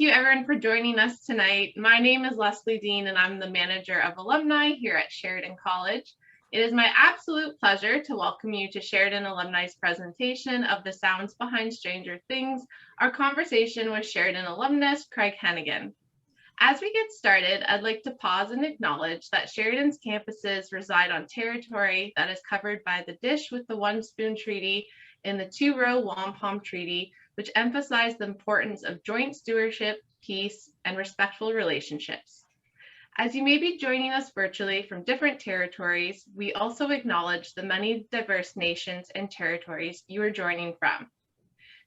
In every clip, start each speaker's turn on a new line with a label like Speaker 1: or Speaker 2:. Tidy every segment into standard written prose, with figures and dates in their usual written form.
Speaker 1: Thank you everyone for joining us tonight. My name is Leslie Dean and I'm the manager of alumni here at Sheridan College. It is my absolute pleasure to welcome you to Sheridan Alumni's presentation of The Sounds Behind Stranger Things, our conversation with Sheridan alumnus Craig Henighan. As we get started, I'd like to pause and acknowledge that Sheridan's campuses reside on territory that is covered by the Dish with the One Spoon Treaty and the Two-Row Wampum Treaty, which emphasize the importance of joint stewardship, peace, and respectful relationships. As you may be joining us virtually from different territories, we also acknowledge the many diverse nations and territories you are joining from.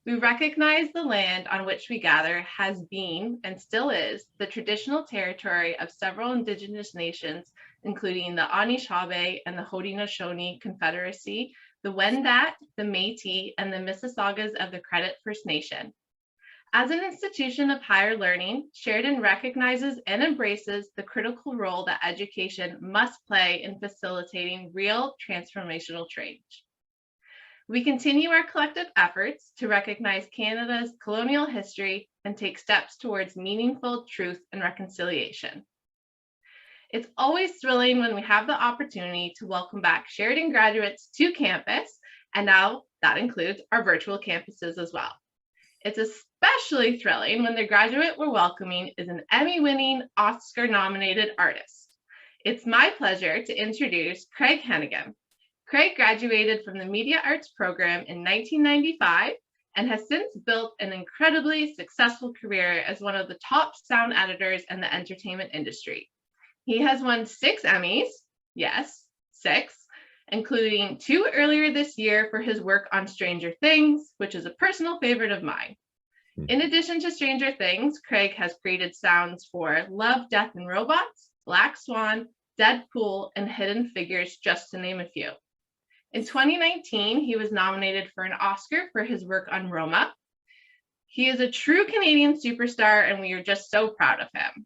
Speaker 1: We recognize the land on which we gather has been, and still is, the traditional territory of several Indigenous nations, including the Anishinaabe and the Haudenosaunee Confederacy, the Wendat, the Métis, and the Mississaugas of the Credit First Nation. As an institution of higher learning, Sheridan recognizes and embraces the critical role that education must play in facilitating real transformational change. We continue our collective efforts to recognize Canada's colonial history and take steps towards meaningful truth and reconciliation. It's always thrilling when we have the opportunity to welcome back Sheridan graduates to campus, and now that includes our virtual campuses as well. It's especially thrilling when the graduate we're welcoming is an Emmy-winning, Oscar-nominated artist. It's my pleasure to introduce Craig Henighan. Craig graduated from the Media Arts program in 1995 and has since built an incredibly successful career as one of the top sound editors in the entertainment industry. He has won 6 Emmys, yes, 6, including 2 earlier this year for his work on Stranger Things, which is a personal favorite of mine. In addition to Stranger Things, Craig has created sounds for Love, Death, and Robots, Black Swan, Deadpool, and Hidden Figures, just to name a few. In 2019, he was nominated for an Oscar for his work on Roma. He is a true Canadian superstar, and we are just so proud of him.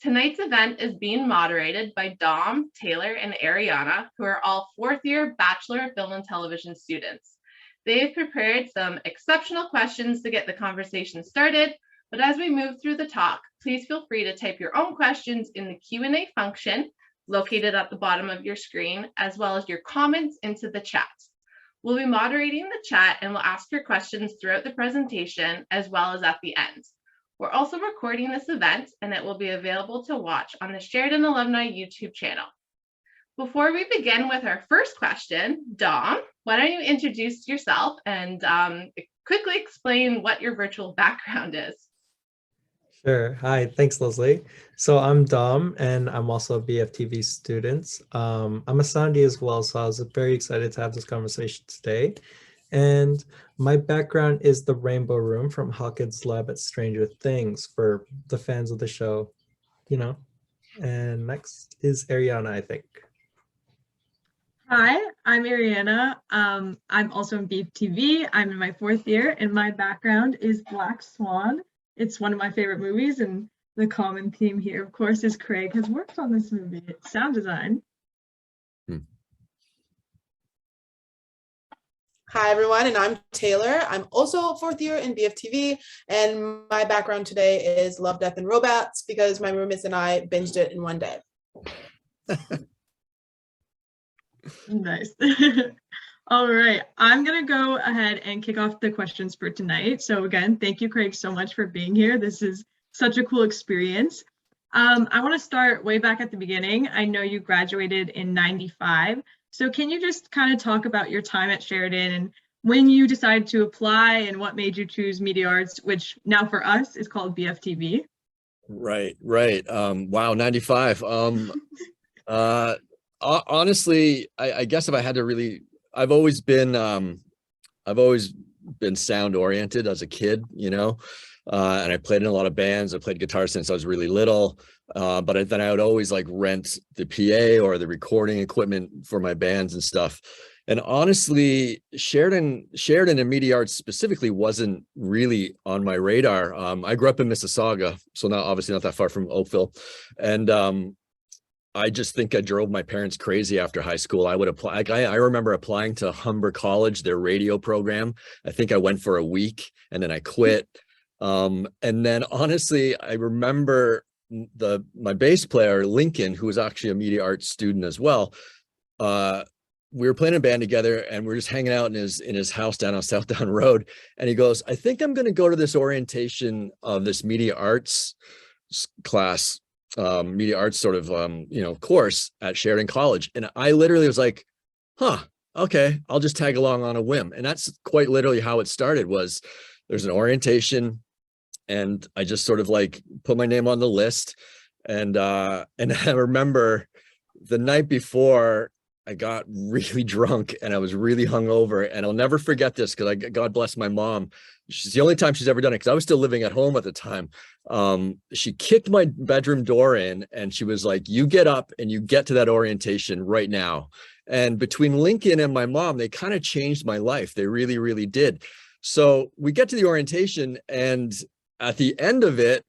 Speaker 1: Tonight's event is being moderated by Dom, Taylor, and Ariana, who are all 4th-year Bachelor of Film and Television students. They have prepared some exceptional questions to get the conversation started, but as we move through the talk, please feel free to type your own questions in the Q&A function located at the bottom of your screen, as well as your comments into the chat. We'll be moderating the chat and we'll ask your questions throughout the presentation as well as at the end. We're also recording this event and it will be available to watch on the Sheridan Alumni YouTube channel. Before we begin with our first question, Dom, why don't you introduce yourself and quickly explain what your virtual background is?
Speaker 2: Sure. Hi, thanks, Leslie. So I'm Dom, and I'm also a BFTV student. I'm a soundy as well, so I was very excited to have this conversation today. And my background is the Rainbow Room from Hawkins Lab at Stranger Things for the fans of the show, you know. And next is Ariana, I think.
Speaker 3: Hi, I'm Ariana. I'm also in BFTV. I'm in my 4th year, and my background is Black Swan. It's one of my favorite movies, and the common theme here, of course, is Craig has worked on this movie. It's sound design.
Speaker 4: Hi, everyone, and I'm Taylor. I'm also 4th year in BFTV, and my background today is Love, Death, and Robots because my roommates and I binged it in one day.
Speaker 3: Nice. All right, I'm going to go ahead and kick off the questions for tonight. So again, thank you, Craig, so much for being here. This is such a cool experience. I want to start way back at the beginning. I know you graduated in '95. So can you just kind of talk about your time at Sheridan and when you decided to apply and what made you choose Media Arts, which now for us is called BFTV?
Speaker 5: Right. Wow, 95. Honestly, I guess if I had to really, I've always been sound oriented as a kid, you know, and I played in a lot of bands. I played guitar since I was really little, but then I would always like rent the PA or the recording equipment for my bands and stuff. And honestly, Sheridan and Media Arts specifically wasn't really on my radar. I grew up in Mississauga, so obviously not that far from Oakville, and I just think I drove my parents crazy after high school. I would apply. I remember applying to Humber College, their radio program. I think I went for a week and then I quit. And then honestly, I remember my bass player, Lincoln, who was actually a media arts student as well. We were playing a band together and we are just hanging out in his house down on Southdown Road. And he goes, I think I'm going to go to this orientation of this media arts class, media arts sort of, course at Sheridan College. And I literally was like, huh, okay, I'll just tag along on a whim. And that's quite literally how it started. Was there's an orientation and I just sort of like put my name on the list. And I remember the night before, I got really drunk and I was really hungover, and I'll never forget this because God bless my mom. She's the only time she's ever done it, because I was still living at home at the time. She kicked my bedroom door in and she was like, you get up and you get to that orientation right now. And between Lincoln and my mom, they kind of changed my life. They really, really did. So we get to the orientation, and at the end of it,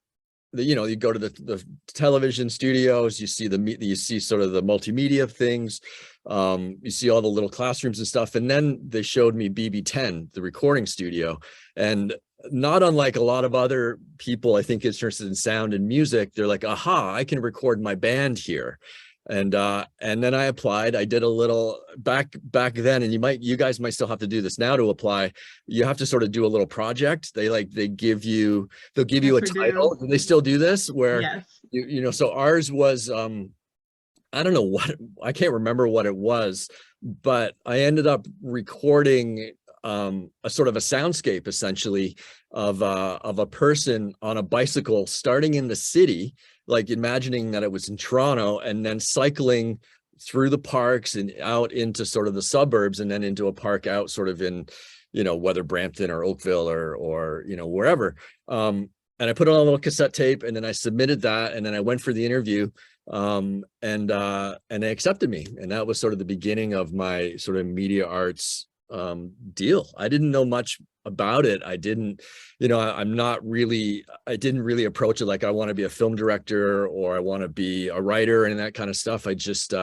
Speaker 5: you go to the television studios, you see sort of the multimedia things, you see all the little classrooms and stuff. And then they showed me BB10, the recording studio. And not unlike a lot of other people, I think, interested in sound and music, they're like, aha, I can record my band here. And then I applied. I did a little back then, and you guys might still have to do this now to apply. You have to sort of do a little project. They'll give you a title. Do they still do this? Where yes. So ours was I don't know what, I can't remember what it was, but I ended up recording a sort of a soundscape essentially of a person on a bicycle starting in the city, like imagining that it was in Toronto, and then cycling through the parks and out into sort of the suburbs, and then into a park out sort of in, whether Brampton or Oakville or wherever. And I put it on a little cassette tape, and then I submitted that, and then I went for the interview, and they accepted me. And that was sort of the beginning of my sort of media arts deal. I didn't know much about it. I didn't really approach it like I want to be a film director or I want to be a writer and that kind of stuff. I just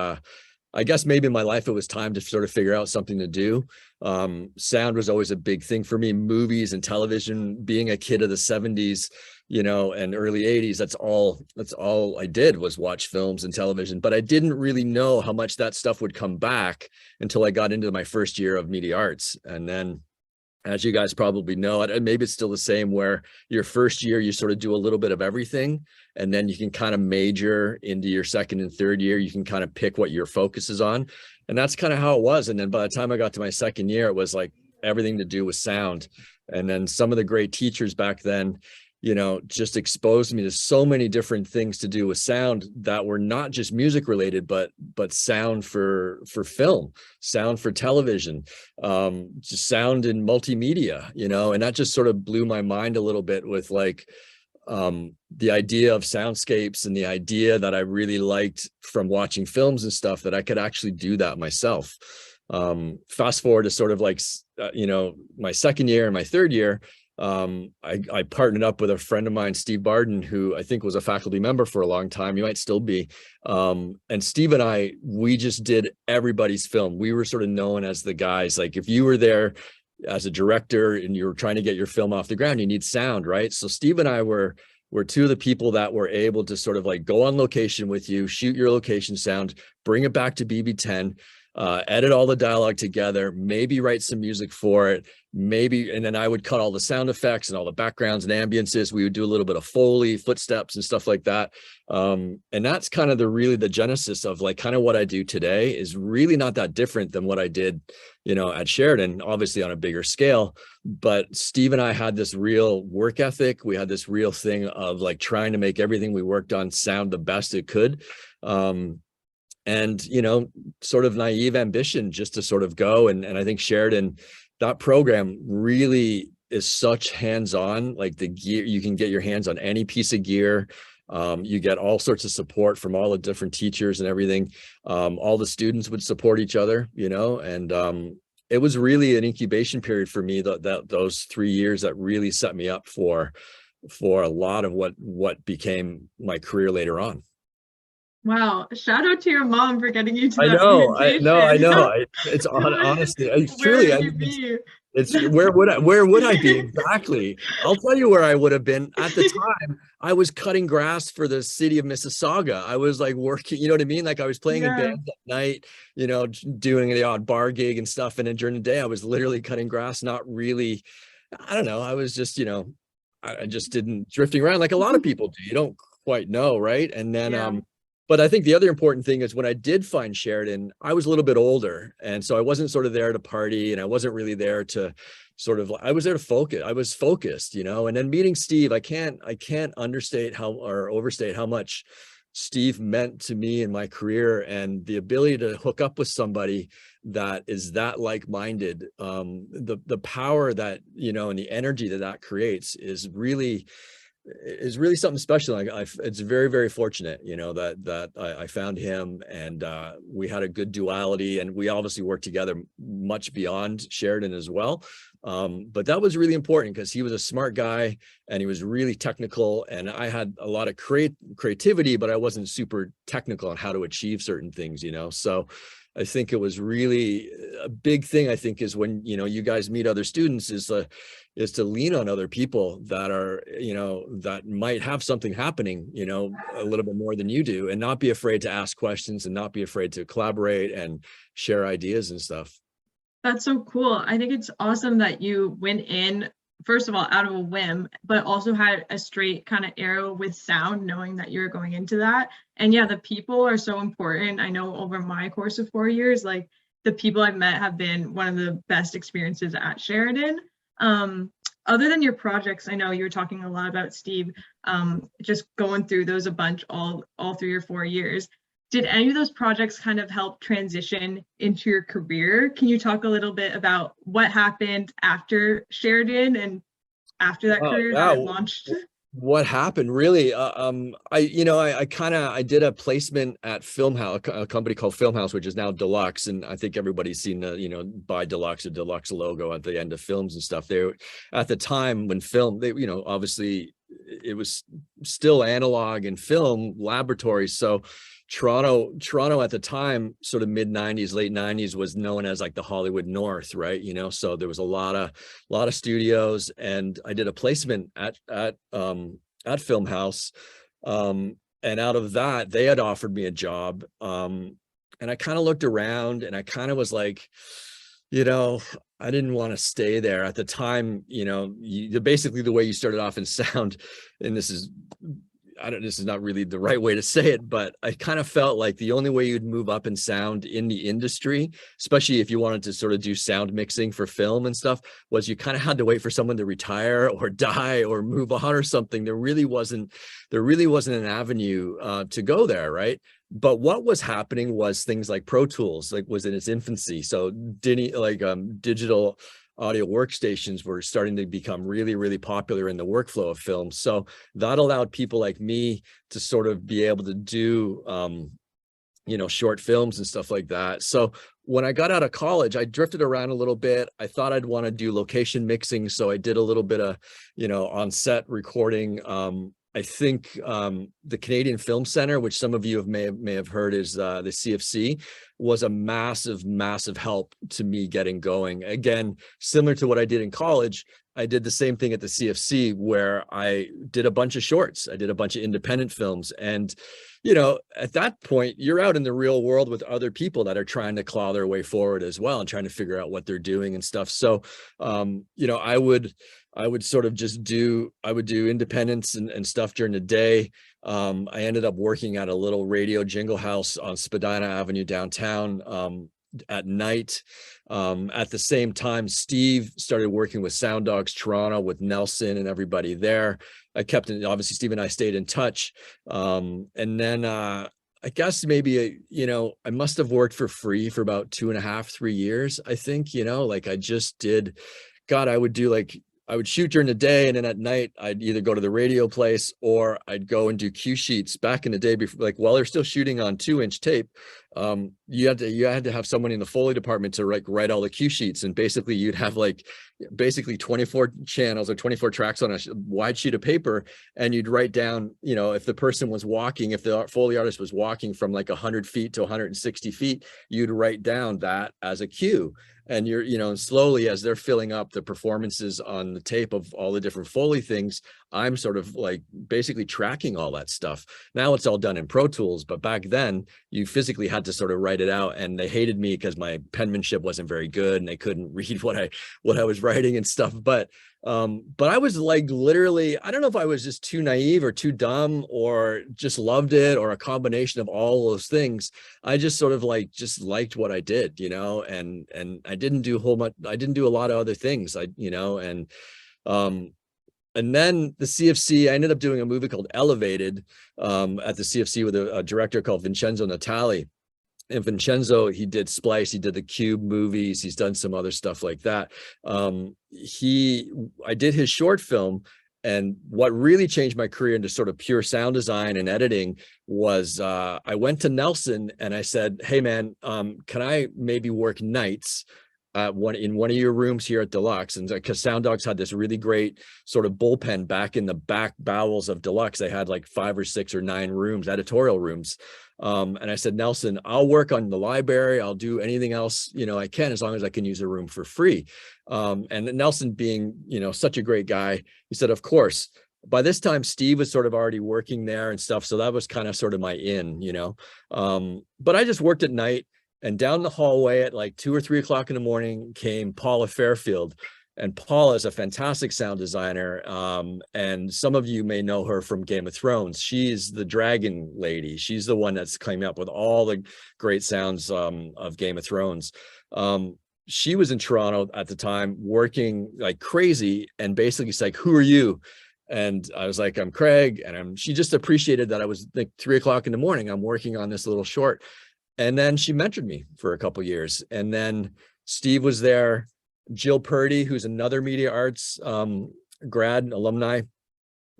Speaker 5: I guess maybe in my life it was time to sort of figure out something to do. Sound was always a big thing for me. Movies and television, being a kid of the 70s, and early 80s, that's all I did was watch films and television. But I didn't really know how much that stuff would come back until I got into my first year of media arts. And then, as you guys probably know, and maybe it's still the same, where your first year, you sort of do a little bit of everything, and then you can kind of major into your second and third year. You can kind of pick what your focus is on. And that's kind of how it was. And then by the time I got to my second year, it was like everything to do with sound. And then some of the great teachers back then, just exposed me to so many different things to do with sound that were not just music related, but sound for film, sound for television, just sound in multimedia, and that just sort of blew my mind a little bit with like the idea of soundscapes and the idea that I really liked from watching films and stuff, that I could actually do that myself. Fast forward to sort of like, my second year and my third year, I partnered up with a friend of mine, Steve Barden, who I think was a faculty member for a long time. He might still be. And Steve and we just did everybody's film. We were sort of known as the guys. Like if you were there as a director and you were trying to get your film off the ground, you need sound, right? So Steve and I were two of the people that were able to sort of like go on location with you, shoot your location sound, bring it back to BB10, edit all the dialogue together, maybe write some music for it, and then I would cut all the sound effects and all the backgrounds and ambiances. We would do a little bit of Foley, footsteps and stuff like that. And that's kind of the genesis of like kind of what I do today is really not that different than what I did, at Sheridan, obviously on a bigger scale. But Steve and I had this real work ethic. We had this real thing of like trying to make everything we worked on sound the best it could. And, sort of naive ambition just to sort of go. And I think Sheridan, that program really is such hands-on, like the gear, you can get your hands on any piece of gear. You get all sorts of support from all the different teachers and everything. All the students would support each other, and it was really an incubation period for me, those 3 years that really set me up for a lot of what became my career later on.
Speaker 3: Wow. Shout out to your mom for getting you to
Speaker 5: I
Speaker 3: that
Speaker 5: know.
Speaker 3: orientation.
Speaker 5: I know. It's honestly, it's
Speaker 3: Where
Speaker 5: truly.
Speaker 3: would you be?
Speaker 5: It's where would I be exactly? I'll tell you where I would have been at the time. I was cutting grass for the city of Mississauga. I was like working, you know what I mean? Like I was playing in bands at night, you know, doing the odd bar gig and stuff. And then during the day, I was literally cutting grass, not really, I don't know. I was just, you know, I just didn't drifting around like a lot of people do. You don't quite know, right? And then but I think the other important thing is when I did find Sheridan, I was a little bit older. And so I wasn't sort of there to party, and I wasn't really there to sort of, I was there to focus. I was focused, you know. And then meeting Steve, I can't understate how or overstate how much Steve meant to me in my career, and the ability to hook up with somebody that is that like-minded, the power that, you know, and the energy that that creates is really something special. Like it's very, very fortunate, you know, that I found him, and we had a good duality, and we obviously worked together much beyond Sheridan as well. But that was really important because he was a smart guy and he was really technical, and I had a lot of creativity, but I wasn't super technical on how to achieve certain things, you know. So I think it was really a big thing, I think, is when, you know, you guys meet other students is to lean on other people that are, you know, that might have something happening, you know, a little bit more than you do, and not be afraid to ask questions and not be afraid to collaborate and share ideas and stuff.
Speaker 3: That's so cool. I think it's awesome that you went in, first of all, out of a whim, but also had a straight kind of arrow with sound, knowing that you're going into that. And yeah, the people are so important. I know over my course of 4 years, like the people I've met have been one of the best experiences at Sheridan. Other than your projects, I know you were talking a lot about Steve, just going through those a bunch all through your 4 years. Did any of those projects kind of help transition into your career? Can you talk a little bit about what happened after Sheridan and after that career that launched?
Speaker 5: What happened really? I did a placement at Filmhouse, a company called Filmhouse, which is now Deluxe, and I think everybody's seen the, you know, by Deluxe, a Deluxe logo at the end of films and stuff. They, at the time when film, they, you know, obviously it was still analog and film laboratories. So Toronto at the time, sort of mid 90s, late 90s, was known as like the Hollywood North, right? You know, so there was a lot of studios, and I did a placement at Filmhouse, and out of that, they had offered me a job, and I kind of looked around, and I kind of was like, you know, I didn't want to stay there at the time. You know, basically the way you started off in sound, and this is not really the right way to say it, but I kind of felt like the only way you'd move up in sound in the industry, especially if you wanted to sort of do sound mixing for film and stuff, was you kind of had to wait for someone to retire or die or move on or something. There really wasn't an avenue to go there, right? But what was happening was things like Pro Tools, like, was in its infancy. So digital audio workstations were starting to become really, really popular in the workflow of film. So that allowed people like me to sort of be able to do, you know, short films and stuff like that. So when I got out of college, I drifted around a little bit. I thought I'd want to do location mixing. So I did a little bit of, you know, on-set recording. I think the Canadian Film Center, which some of you may have heard is the CFC, was a massive, massive help to me getting going. Again, similar to what I did in college, I did the same thing at the CFC, where I did a bunch of shorts. I did a bunch of independent films. And, you know, at that point, you're out in the real world with other people that are trying to claw their way forward as well and trying to figure out what they're doing and stuff. So, you know, I would sort of just do independents and stuff during the day. I ended up working at a little radio jingle house on Spadina Avenue downtown at night. At the same time, Steve started working with Sound Dogs Toronto with Nelson and everybody there. Obviously Steve and I stayed in touch. And then I guess maybe, you know, I must have worked for free for about 2.5, 3 years. I think, you know, like I just did, God, I would shoot during the day, and then at night I'd either go to the radio place or I'd go and do cue sheets. Back in the day, before, like while they're still shooting on 2-inch tape, you had to have someone in the Foley department to write all the cue sheets, and basically you'd have like 24 channels or 24 tracks on a wide sheet of paper, and you'd write down, you know, if the person was walking, if the Foley artist was walking from like 100 feet to 160 feet, you'd write down that as a cue. and you're, you know, slowly as they're filling up the performances on the tape of all the different Foley things, I'm sort of like basically tracking all that stuff. Now it's all done in Pro Tools, but back then you physically had to sort of write it out, and they hated me because my penmanship wasn't very good and they couldn't read what I was writing and stuff. But I was like, literally, I don't know if I was just too naive or too dumb or just loved it or a combination of all those things. I just sort of like just liked what I did, you know, and I didn't do a lot of other things. And then the CFC, I ended up doing a movie called Elevated at the CFC with a director called Vincenzo Natali. And Vincenzo, he did Splice, he did the Cube movies, he's done some other stuff like that. I did his short film, and what really changed my career into sort of pure sound design and editing was I went to Nelson and I said, hey man, can I maybe work nights in one of your rooms here at Deluxe? And because Sound Dogs had this really great sort of bullpen back in the back bowels of Deluxe. They had like 5 or 6 or 9 rooms, editorial rooms. And I said, Nelson, I'll work on the library. I'll do anything else, you know, I can, as long as I can use a room for free. And Nelson, being, you know, such a great guy, he said, of course. By this time, Steve was sort of already working there and stuff. So that was kind of sort of my in, you know. But I just worked at night. And down the hallway at like 2 or 3 o'clock in the morning came Paula Fairfield. And Paula is a fantastic sound designer. And some of you may know her from Game of Thrones. She's the dragon lady. She's the one that's coming up with all the great sounds of Game of Thrones. She was in Toronto at the time working like crazy, and basically it's like, who are you? And I was like, I'm Craig. And she just appreciated that I was like 3 o'clock in the morning. I'm working on this little short. And then she mentored me for a couple years. And then Steve was there. Jill Purdy, who's another media arts grad alumni.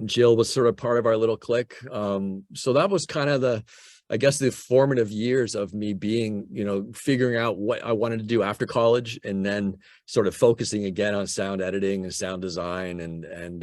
Speaker 5: Jill was sort of part of our little clique. So that was kind of the formative years of me being, you know, figuring out what I wanted to do after college, and then sort of focusing again on sound editing and sound design and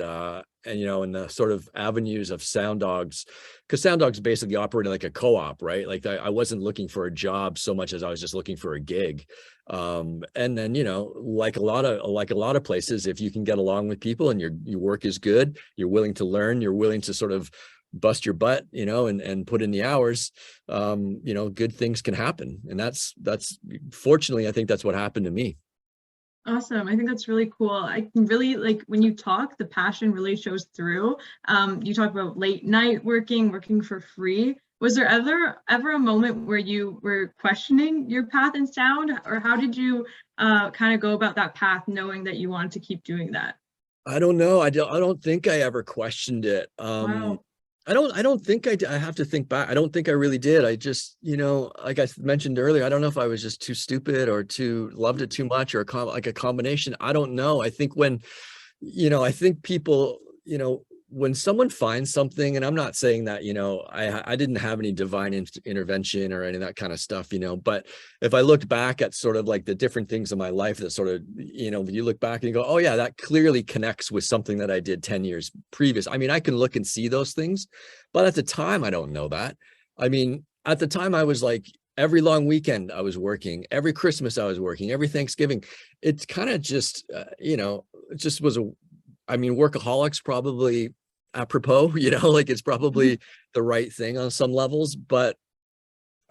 Speaker 5: you know, in the sort of avenues of Sound Dogs, because Sound Dogs basically operated like a co-op, right? Like I wasn't looking for a job so much as I was just looking for a gig. And then, you know, like a lot of places, if you can get along with people and your work is good, you're willing to learn, you're willing to sort of bust your butt, you know, and put in the hours, you know, good things can happen. And that's fortunately, I think that's what happened to me.
Speaker 3: Awesome. I think that's really cool. I can really, like, when you talk, the passion really shows through. You talk about late night working for free. Was there ever a moment where you were questioning your path in sound, or how did you kind of go about that path, knowing that you wanted to keep doing that?
Speaker 5: I don't know. I don't think I ever questioned it.
Speaker 3: Wow.
Speaker 5: I don't think I did. I have to think back. I don't think I really did. I just, you know, like I mentioned earlier, I don't know if I was just too stupid or loved it too much, or like a combination. I don't know. I think when, you know, I think people, you know, when someone finds something, and I'm not saying that, you know, I didn't have any divine intervention or any of that kind of stuff, you know, but if I looked back at sort of like the different things in my life that sort of, you know, you look back and you go, oh yeah, that clearly connects with something that I did 10 years previous. I mean, I can look and see those things, but at the time, I don't know that. I mean, at the time I was like, every long weekend I was working, every Christmas I was working, every Thanksgiving. It's kind of just, you know, it just was I mean, workaholics probably apropos, you know, like it's probably the right thing on some levels, but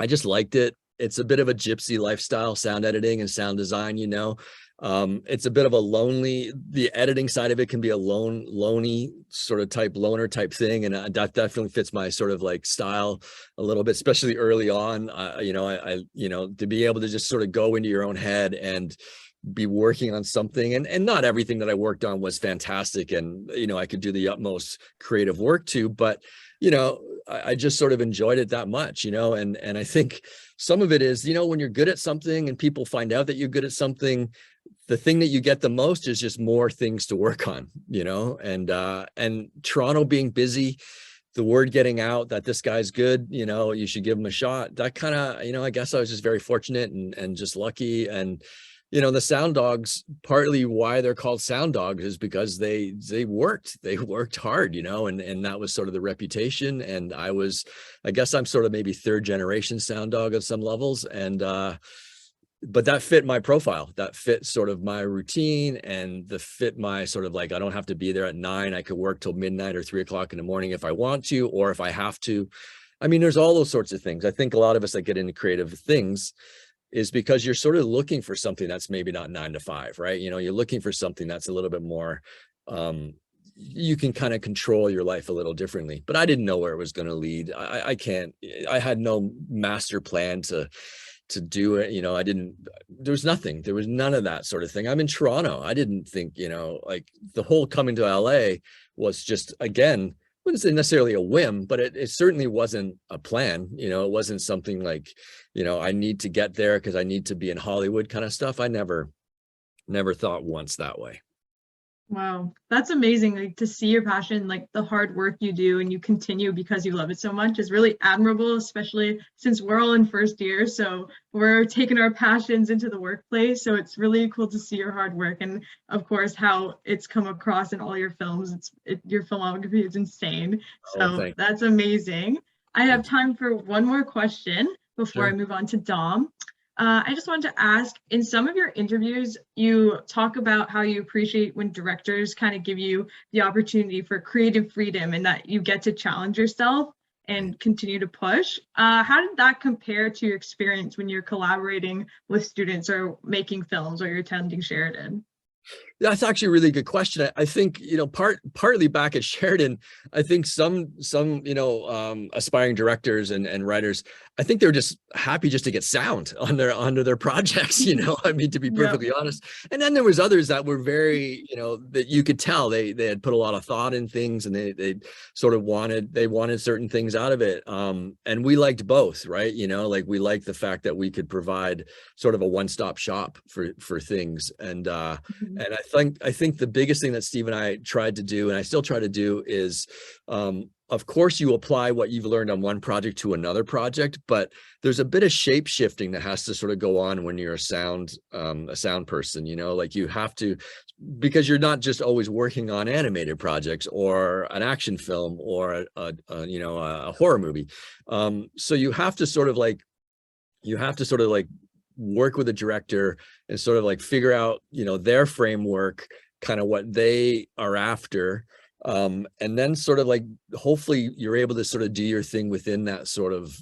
Speaker 5: I just liked it. It's a bit of a gypsy lifestyle, sound editing and sound design, you know. It's a bit of the editing side of it can be a lonely sort of loner type thing. And that definitely fits my sort of like style a little bit, especially early on. You know, you know, to be able to just sort of go into your own head and be working on something, and not everything that I worked on was fantastic, and you know, I could do the utmost creative work too, but you know, I just sort of enjoyed it that much, you know. And I think some of it is, you know, when you're good at something and people find out that you're good at something, the thing that you get the most is just more things to work on, you know. And Toronto being busy, the word getting out that this guy's good, you know, you should give him a shot, that kind of, you know, I guess I was just very fortunate and just lucky. And you know, the Sound Dogs, partly why they're called Sound Dogs is because they worked hard, you know, and that was sort of the reputation. And I guess I'm sort of maybe 3rd generation Sound Dog at some levels. And but that fit my profile, that fit sort of my routine, and the fit my sort of like, I don't have to be there at 9. I could work till midnight or 3 o'clock in the morning if I want to, or if I have to. I mean, there's all those sorts of things. I think a lot of us that get into creative things is because you're sort of looking for something that's maybe not 9 to 5, right? You know, you're looking for something that's a little bit more, you can kind of control your life a little differently. But I didn't know where it was going to lead. I had no master plan to do it. You know, there was none of that sort of thing. I'm in Toronto. I didn't think, you know, like the whole coming to LA was just, again, wouldn't say necessarily a whim, but it certainly wasn't a plan. You know, it wasn't something like, you know, I need to get there because I need to be in Hollywood kind of stuff. I never thought once that way.
Speaker 3: Wow, that's amazing. Like to see your passion, like the hard work you do and you continue because you love it so much is really admirable, especially since we're all in first year. So we're taking our passions into the workplace. So it's really cool to see your hard work and of course how it's come across in all your films. Your filmography is insane. So that's amazing. I have time for one more question before I move on to Dom. I just wanted to ask, in some of your interviews, you talk about how you appreciate when directors kind of give you the opportunity for creative freedom and that you get to challenge yourself and continue to push. How did that compare to your experience when you're collaborating with students or making films or you're attending Sheridan?
Speaker 5: That's actually a really good question. I think, you know, partly back at Sheridan, I think some you know, aspiring directors and writers, I think they're just happy just to get sound onto their projects, you know, I mean, to be perfectly honest. And then there was others that were very, you know, that you could tell they had put a lot of thought in things and they sort of wanted certain things out of it. And we liked both, right? You know, like we liked the fact that we could provide sort of a one-stop shop for things. And I think the biggest thing that Steve and I tried to do, and I still try to do, is of course you apply what you've learned on one project to another project, but there's a bit of shape shifting that has to sort of go on when you're a sound person, you know, like you have to, because you're not just always working on animated projects or an action film or a horror movie. So you have to sort of like work with a director and sort of like figure out, you know, their framework, kind of what they are after. And then sort of like, hopefully you're able to sort of do your thing within that sort of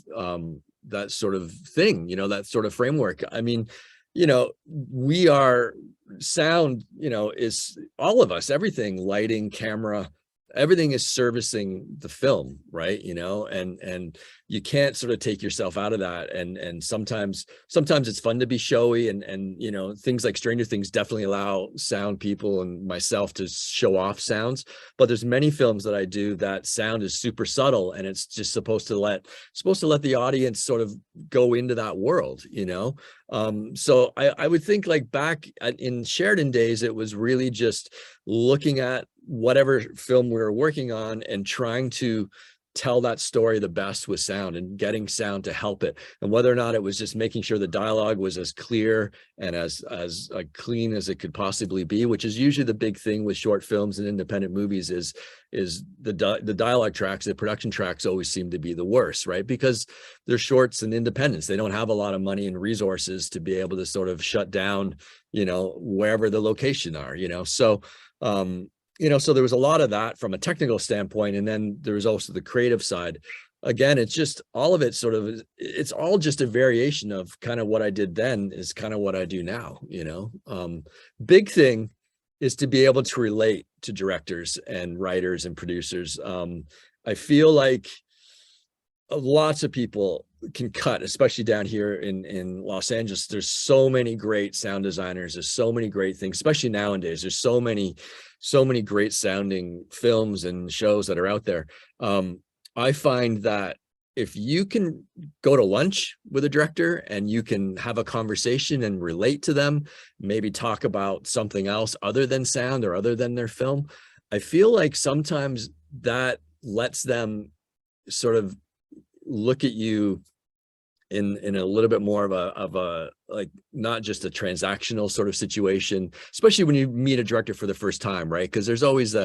Speaker 5: thing, you know, that sort of framework. I mean, you know, we are sound, you know, is all of us, everything, lighting, camera, everything is servicing the film, right? You know, and you can't sort of take yourself out of that. And sometimes it's fun to be showy, and you know, things like Stranger Things definitely allow sound people and myself to show off sounds. But there's many films that I do that sound is super subtle, and it's just supposed to let the audience sort of go into that world, you know. So I would think like back in Sheridan days, it was really just looking at whatever film we were working on and trying to tell that story the best with sound and getting sound to help it. And whether or not it was just making sure the dialogue was as clear and as clean as it could possibly be, which is usually the big thing with short films and independent movies, is the dialogue tracks, the production tracks always seem to be the worst, right? Because they're shorts and independents. They don't have a lot of money and resources to be able to sort of shut down, you know, wherever the location are, you know. So you know, so there was a lot of that from a technical standpoint. And then there was also the creative side. Again, it's just all of it sort of, it's all just a variation of kind of what I did then is kind of what I do now, you know. Big thing is to be able to relate to directors and writers and producers. I feel like lots of people can cut, especially down here in Los Angeles. There's so many great sound designers. There's so many great things, especially nowadays. There's so many great sounding films and shows that are out there. I find that if you can go to lunch with a director and you can have a conversation and relate to them, maybe talk about something else other than sound or other than their film, I feel like sometimes that lets them sort of look at you in a little bit more of a like not just a transactional sort of situation, especially when you meet a director for the first time, right? Because there's always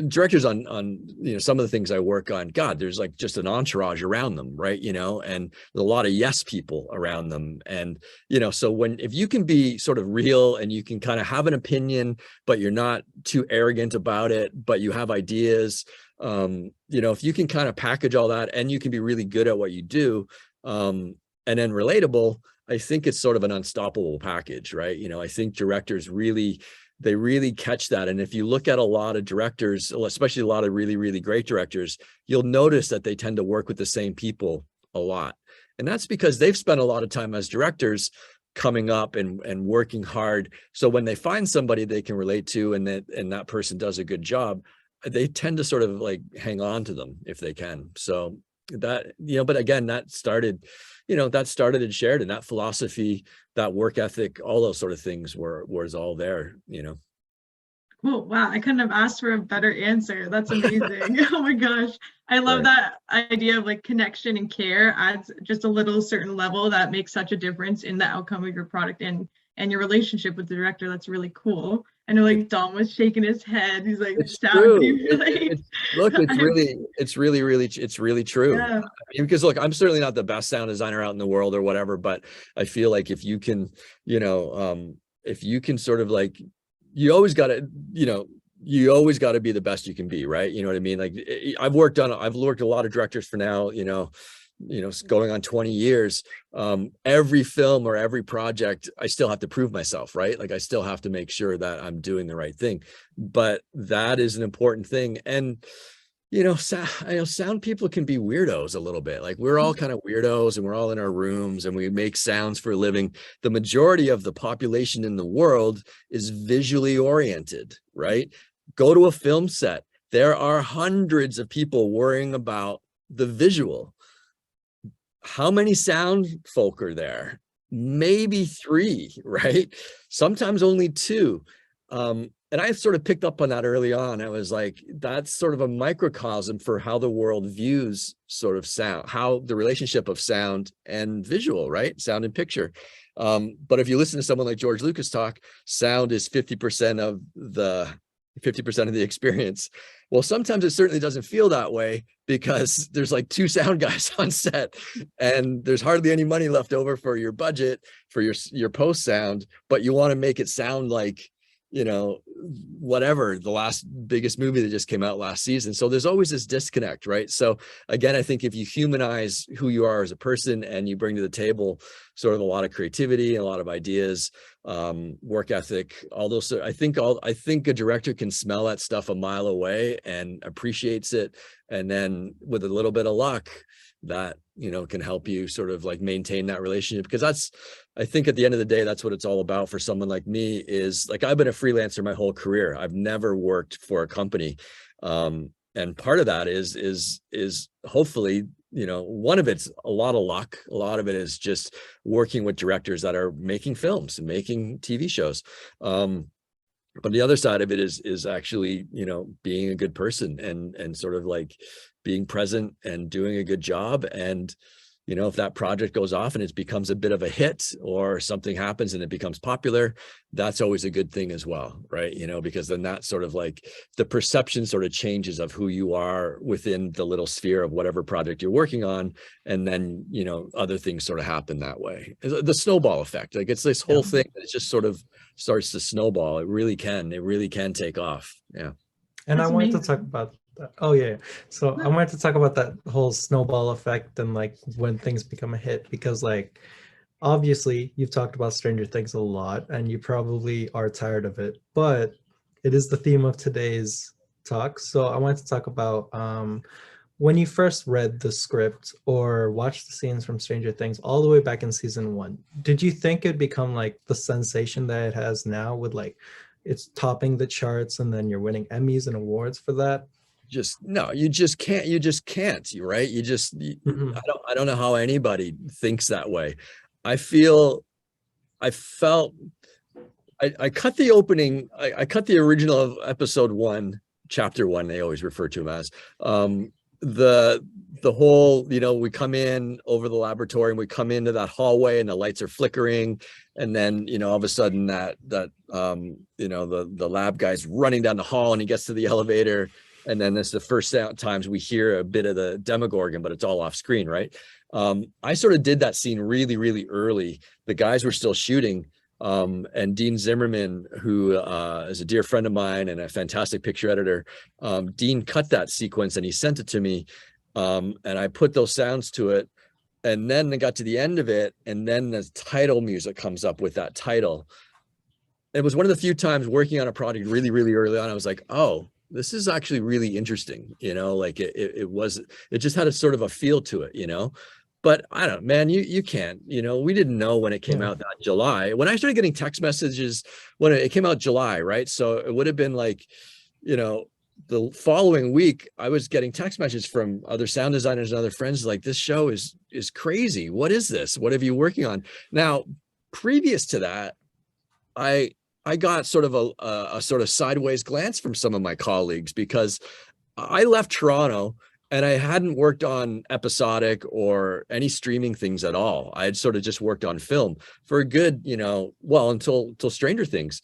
Speaker 5: directors on some of the things I work on, God, there's like just an entourage around them, right? And a lot of yes people around them. And so if you can be sort of real and you can kind of have an opinion, but you're not too arrogant about it, but you have ideas, if you can kind of package all that and you can be really good at what you do, and then relatable, I think it's sort of an unstoppable package, right? I think directors really catch that. And if you look at a lot of directors, especially a lot of really, really great directors, you'll notice that they tend to work with the same people a lot. And that's because they've spent a lot of time as directors coming up and working hard. So when they find somebody they can relate to and that person does a good job, they tend to sort of like hang on to them if they can. So that, but again, that started at Sheridan, that philosophy, that work ethic, all those sort of things was all there.
Speaker 3: Cool. Wow, I couldn't have asked for a better answer. That's amazing. Oh my gosh. I love that idea of like connection and care adds just a little certain level that makes such a difference in the outcome of your product and your relationship with the director. That's really cool. I know like Dom was shaking his head. He's like,
Speaker 5: it's true. Look, it's really true.
Speaker 3: Yeah.
Speaker 5: Because look, I'm certainly not the best sound designer out in the world or whatever, but I feel like if you can, if you can sort of like, you always got to be the best you can be, right? You know what I mean? Like I've worked a lot of directors for now, going on 20 years. Every film or every project, I still have to prove myself, right? Like I still have to make sure that I'm doing the right thing, but that is an important thing. And sound people can be weirdos a little bit. Like we're all kind of weirdos and we're all in our rooms and we make sounds for a living. The majority of the population in the world is visually oriented, right? Go to a film set. There are hundreds of people worrying about the visual. How many sound folk are there? Maybe 3, right? Sometimes only 2. And I sort of picked up on that early on. I was like, that's sort of a microcosm for how the world views sort of sound, how the relationship of sound and visual, right? Sound and picture. But if you listen to someone like George Lucas talk, sound is 50% of the experience. Well, sometimes it certainly doesn't feel that way because there's like 2 sound guys on set and there's hardly any money left over for your budget, for your post sound, but you want to make it sound like, whatever, the last biggest movie that just came out last season. So there's always this disconnect, right? So again, I think if you humanize who you are as a person and you bring to the table sort of a lot of creativity, a lot of ideas, work ethic, all those, I think a director can smell that stuff a mile away and appreciates it. And then with a little bit of luck, that can help you sort of like maintain that relationship, because I think at the end of the day, that's what it's all about for someone like me. Is like, I've been a freelancer my whole career. I've never worked for a company. And part of that is hopefully, one of it's a lot of luck. A lot of it is just working with directors that are making films and making TV shows. But the other side of it is actually, being a good person and sort of like being present and doing a good job. And, if that project goes off and it becomes a bit of a hit or something happens and it becomes popular, that's always a good thing as well, right? Because then that sort of like the perception sort of changes of who you are within the little sphere of whatever project you're working on. And then, other things sort of happen that way. The snowball effect, like it's this whole thing that just sort of starts to snowball. It really can take off. Yeah.
Speaker 2: And
Speaker 3: That's
Speaker 2: I wanted
Speaker 3: amazing.
Speaker 2: to talk about that. Oh yeah. So I wanted to talk about that whole snowball effect and like when things become a hit, because like obviously you've talked about Stranger Things a lot and you probably are tired of it, but it is the theme of today's talk. So I wanted to talk about when you first read the script or watched the scenes from Stranger Things all the way back in season 1, did you think it'd become like the sensation that it has now with like it's topping the charts and then you're winning Emmys and awards for that?
Speaker 5: You just can't, right? I don't know how anybody thinks that way. I cut the opening, I cut the original of episode 1, chapter 1, they always refer to him as, the whole, we come in over the laboratory and we come into that hallway and the lights are flickering. And then, all of a sudden the lab guy's running down the hall and he gets to the elevator. And then this is the first times we hear a bit of the Demogorgon, but it's all off screen, right? I sort of did that scene really, really early. The guys were still shooting. And Dean Zimmerman, who is a dear friend of mine and a fantastic picture editor, Dean cut that sequence and he sent it to me. And I put those sounds to it. And then I got to the end of it. And then the title music comes up with that title. It was one of the few times working on a project really, really early on. I was like, oh, this is actually really interesting. Like it just had a sort of a feel to it, But I don't know, man, you can't, we didn't know when it came out that July. When I started getting text messages, when it came out July, right? So it would have been like, the following week, I was getting text messages from other sound designers and other friends like, this show is crazy. What is this? What have you working on? Now, previous to that, I got sort of a sort of sideways glance from some of my colleagues because I left Toronto and I hadn't worked on episodic or any streaming things at all. I had sort of just worked on film for a good, until Stranger Things.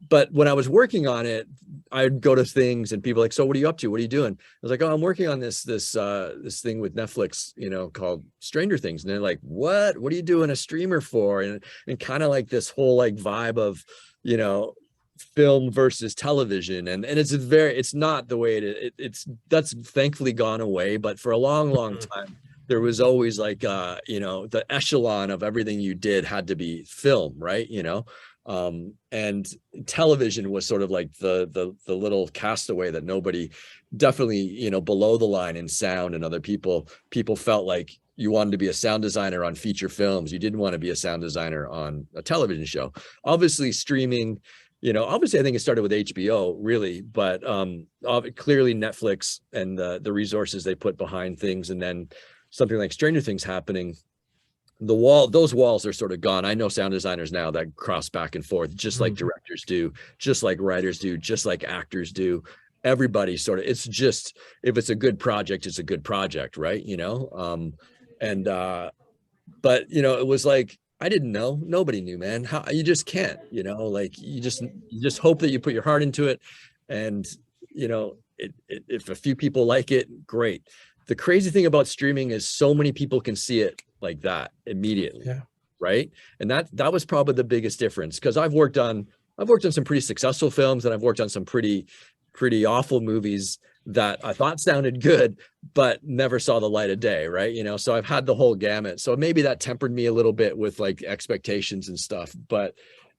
Speaker 5: But when I was working on it, I'd go to things and people like, so what are you up to? What are you doing? I was like, oh, I'm working on this thing with Netflix, called Stranger Things. And they're like, what are you doing a streamer for? And kind of like this whole like vibe of, film versus television. And it's not the way that's thankfully gone away. But for a long, long time, there was always like, the echelon of everything you did had to be film, right? And television was sort of like the little castaway that nobody definitely, below the line in sound and other people felt like you wanted to be a sound designer on feature films. You didn't want to be a sound designer on a television show. Obviously streaming, obviously I think it started with HBO really, but clearly Netflix and the resources they put behind things. And then something like Stranger Things happening, those walls are sort of gone. I know sound designers now that cross back and forth, just like directors do, just like writers do, just like actors do. Everybody sort of, it's just, if it's a good project, it's a good project, right? But it was like, I didn't know, nobody knew, man. How you just can't, like you just hope that you put your heart into it. And, if a few people like it, great. The crazy thing about streaming is so many people can see it like that immediately. Yeah. Right. And that was probably the biggest difference, because I've worked on some pretty successful films and I've worked on some pretty awful movies that I thought sounded good, but never saw the light of day. Right. So I've had the whole gamut. So maybe that tempered me a little bit with like expectations and stuff, but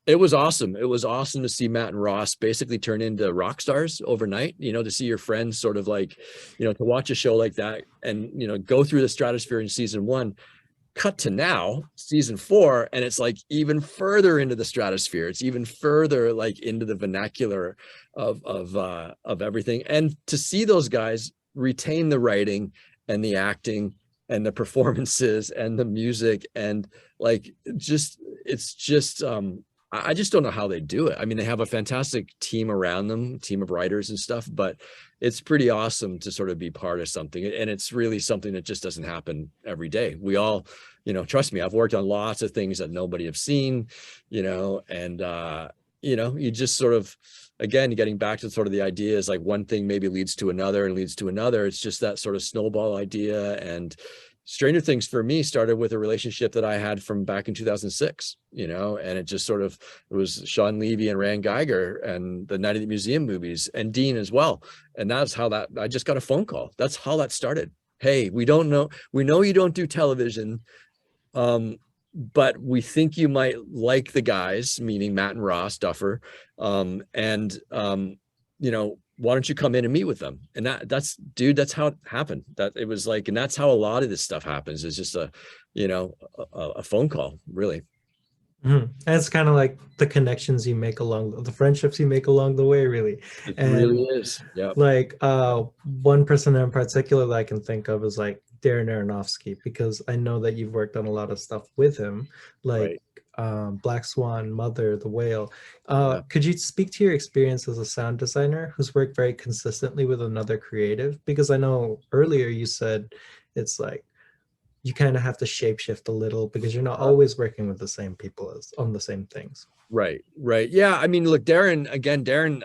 Speaker 5: it was awesome. It was awesome to see Matt and Ross basically turn into rock stars overnight, to see your friends sort of like, to watch a show like that and, go through the stratosphere in season 1, cut to now season 4. And it's like even further into the stratosphere. It's even further like into the vernacular of everything. And to see those guys retain the writing and the acting and the performances and the music and like, it's just, I just don't know how they do it. I mean, they have a fantastic team around them, team of writers and stuff, but it's pretty awesome to sort of be part of something. And it's really something that just doesn't happen every day. We all, trust me, I've worked on lots of things that nobody have seen, and, you just sort of, again, getting back to sort of the idea is like one thing maybe leads to another and leads to another. It's just that sort of snowball idea. And Stranger Things for me started with a relationship that I had from back in 2006, and it just sort of, it was Sean Levy and Rand Geiger and the Night at the Museum movies and Dean as well. And that's how I just got a phone call. That's how that started. Hey, we know you don't do television, but we think you might like the guys, meaning Matt and Ross Duffer. Why don't you come in and meet with them? And that's how it happened. That it was like, and that's how a lot of this stuff happens. It's just a phone call, really.
Speaker 2: And it's kind of like the connections you make the friendships you make along the way, really.
Speaker 5: It really is. Yeah.
Speaker 2: Like one person in particular that I can think of is like Darren Aronofsky, because I know that you've worked on a lot of stuff with him. Like, Black Swan, Mother, The Whale.
Speaker 5: Yeah.
Speaker 2: Could you speak to your experience as a sound designer who's worked very consistently with another creative? Because I know earlier you said it's like you kind of have to shapeshift a little because you're not always working with the same people as on the same things.
Speaker 5: Right. Yeah. I mean, look, Darren,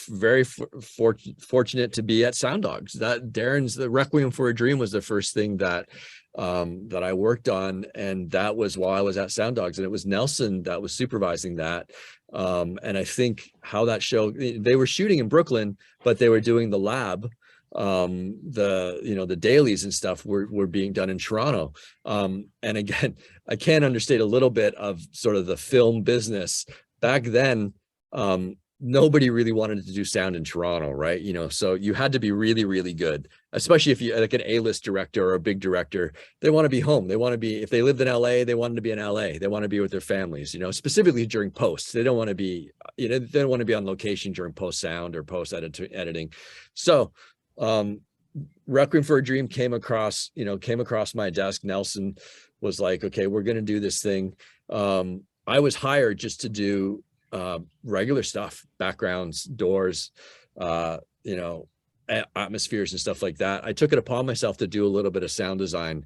Speaker 5: very fortunate to be at Sound Dogs. That Darren's the Requiem for a Dream was the first thing that I worked on, and that was while I was at Sound Dogs, and it was Nelson that was supervising that. And I think how that show, they were shooting in Brooklyn, but they were doing the lab. The dailies and stuff were being done in Toronto. And again, I can understate a little bit of sort of the film business back then. Nobody really wanted to do sound in Toronto, right? So you had to be really, really good, especially if you like an A-list director or a big director. They want to be home. They want to be, if they lived in LA, they wanted to be in LA. They want to be with their families, specifically during post. They don't want to be, they don't want to be on location during post sound or post editing. So Requiem for a Dream came across my desk. Nelson was like, okay, we're going to do this thing. I was hired just to do regular stuff, backgrounds, doors, atmospheres and stuff like that. I took it upon myself to do a little bit of sound design.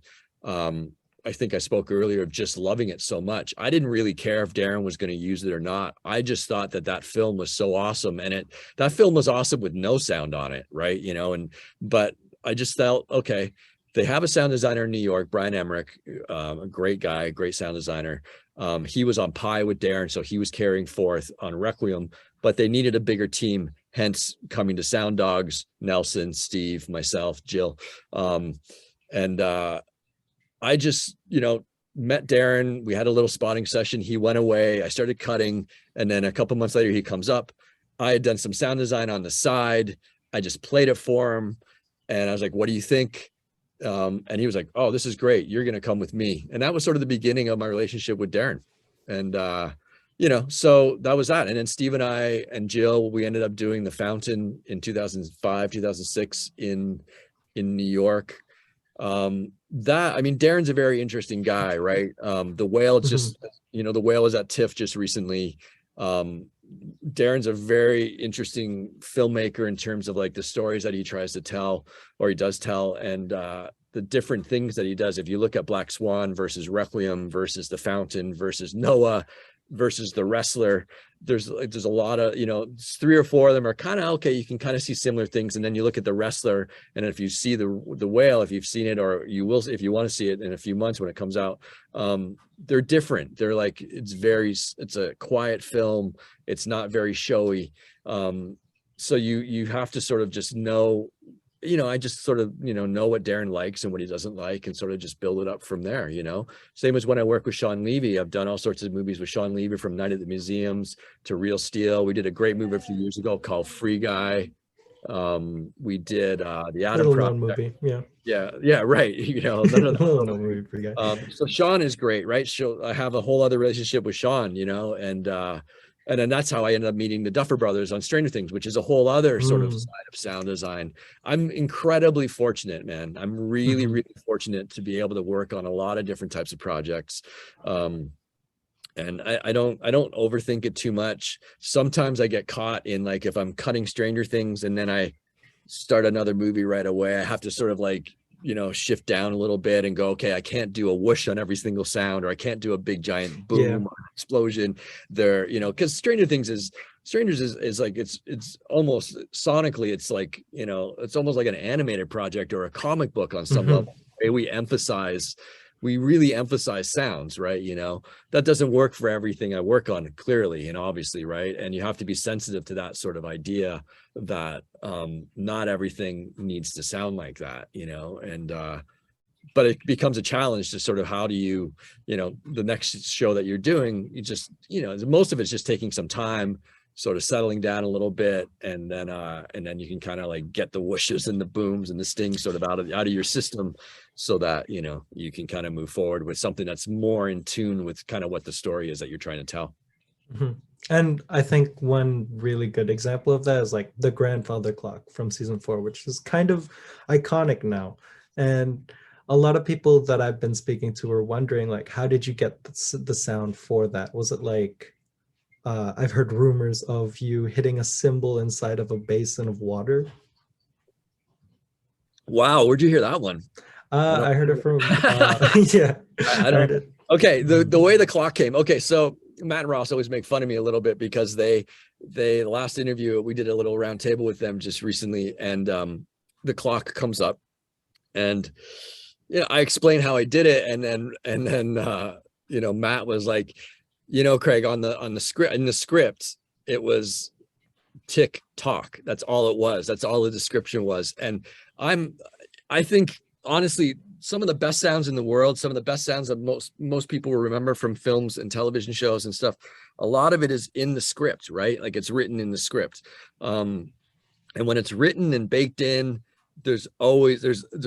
Speaker 5: I think I spoke earlier of just loving it so much. I didn't really care if Darren was going to use it or not. I just thought that film was so awesome, and that film was awesome with no sound on it, right? But I just felt, okay, they have a sound designer in New York, Brian Emrick, a great guy, great sound designer. He was on Pi with Darren, so he was carrying forth on Requiem, but they needed a bigger team, hence coming to Sound Dogs, Nelson, Steve, myself, Jill. I just, met Darren. We had a little spotting session. He went away. I started cutting. And then a couple months later, he comes up. I had done some sound design on the side. I just played it for him. And I was like, what do you think? And he was like, oh, this is great. You're going to come with me. And that was sort of the beginning of my relationship with Darren. And, so that was that. And then Steve and I and Jill, we ended up doing The Fountain in 2005, 2006 in New York. Darren's a very interesting guy, right? The Whale just, The Whale was at TIFF just recently. Darren's a very interesting filmmaker in terms of like the stories that he tries to tell, or he does tell, and the different things that he does. If you look at Black Swan versus Requiem versus The Fountain versus Noah versus The Wrestler, there's a lot of, 3 or 4 of them are kind of okay. You can kind of see similar things. And then you look at The Wrestler, and if you see the Whale, if you've seen it, or you will, if you want to see it in a few months when it comes out, they're different. They're like, it's a quiet film. It's not very showy. So you have to sort of just know, I just sort of, know what Darren likes and what he doesn't like, and sort of just build it up from there, Same as when I work with Sean Levy. I've done all sorts of movies with Sean Levy, from Night at the Museums to Real Steel. We did a great movie a few years ago called Free Guy. We did the Adam Project
Speaker 2: movie.
Speaker 5: Yeah, right. Movie, Free Guy. So Sean is great, right? I have a whole other relationship with Sean, and then that's how I ended up meeting the Duffer Brothers on Stranger Things, which is a whole other sort of side of sound design. I'm incredibly fortunate, man. I'm really, really fortunate to be able to work on a lot of different types of projects. And I don't overthink it too much. Sometimes I get caught in, like, if I'm cutting Stranger Things and then I start another movie right away, I have to sort of like, shift down a little bit and go, okay, I can't do a whoosh on every single sound, or I can't do a big giant boom or explosion there, because Stranger Things is like, it's almost sonically, it's like, it's almost like an animated project or a comic book on some level. We really emphasize sounds, right? That doesn't work for everything I work on, clearly and obviously, right? And you have to be sensitive to that sort of idea that not everything needs to sound like that, and but it becomes a challenge to sort of, how do you, the next show that you're doing, you just, most of it's just taking some time, sort of settling down a little bit, and then you can kind of like get the whooshes and the booms and the stings sort of out of your system, so that you can kind of move forward with something that's more in tune with kind of what the story is that you're trying to tell.
Speaker 2: And I think one really good example of that is like the grandfather clock from season 4, which is kind of iconic now. And a lot of people that I've been speaking to are wondering, like, how did you get the sound for that? Was it like, I've heard rumors of you hitting a cymbal inside of a basin of water.
Speaker 5: Wow, where'd you hear that one?
Speaker 2: I heard it from, yeah.
Speaker 5: I don't. Okay, the way the clock came. Okay, so Matt and Ross always make fun of me a little bit because the last interview, we did a little round table with them just recently, and the clock comes up, and I explained how I did it, and then Matt was like, Craig, on the script, in the script, it was tick tock. That's all it was. That's all the description was. And I think honestly, some of the best sounds in the world, some of the best sounds that most people will remember from films and television shows and stuff, a lot of it is in the script, right? Like it's written in the script. And when it's written and baked in, there's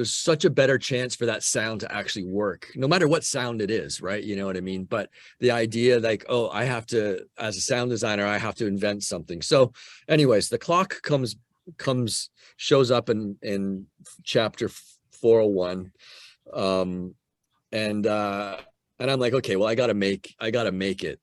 Speaker 5: such a better chance for that sound to actually work, no matter what sound it is, right? You know what I mean? But the idea like, oh, I have to, as a sound designer, I have to invent something. So anyways, the clock shows up in chapter 401. And I'm like, okay, well, I gotta make it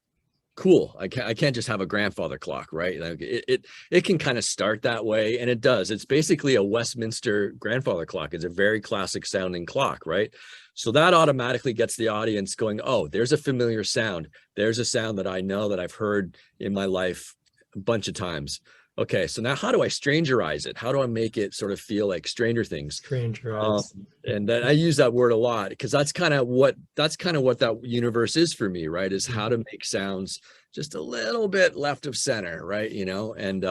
Speaker 5: cool. I can't just have a grandfather clock, right? Like it can kind of start that way, and it does. It's basically a Westminster grandfather clock. It's a very classic sounding clock, right? So that automatically gets the audience going, oh, there's a familiar sound. There's a sound that I know, that I've heard in my life a bunch of times. Okay, so now how do I strangerize it? How do I make it sort of feel like Stranger Things?
Speaker 2: Strangerize.
Speaker 5: And then I use that word a lot because that's kind of what that universe is for me, right? Is how to make sounds just a little bit left of center, right? And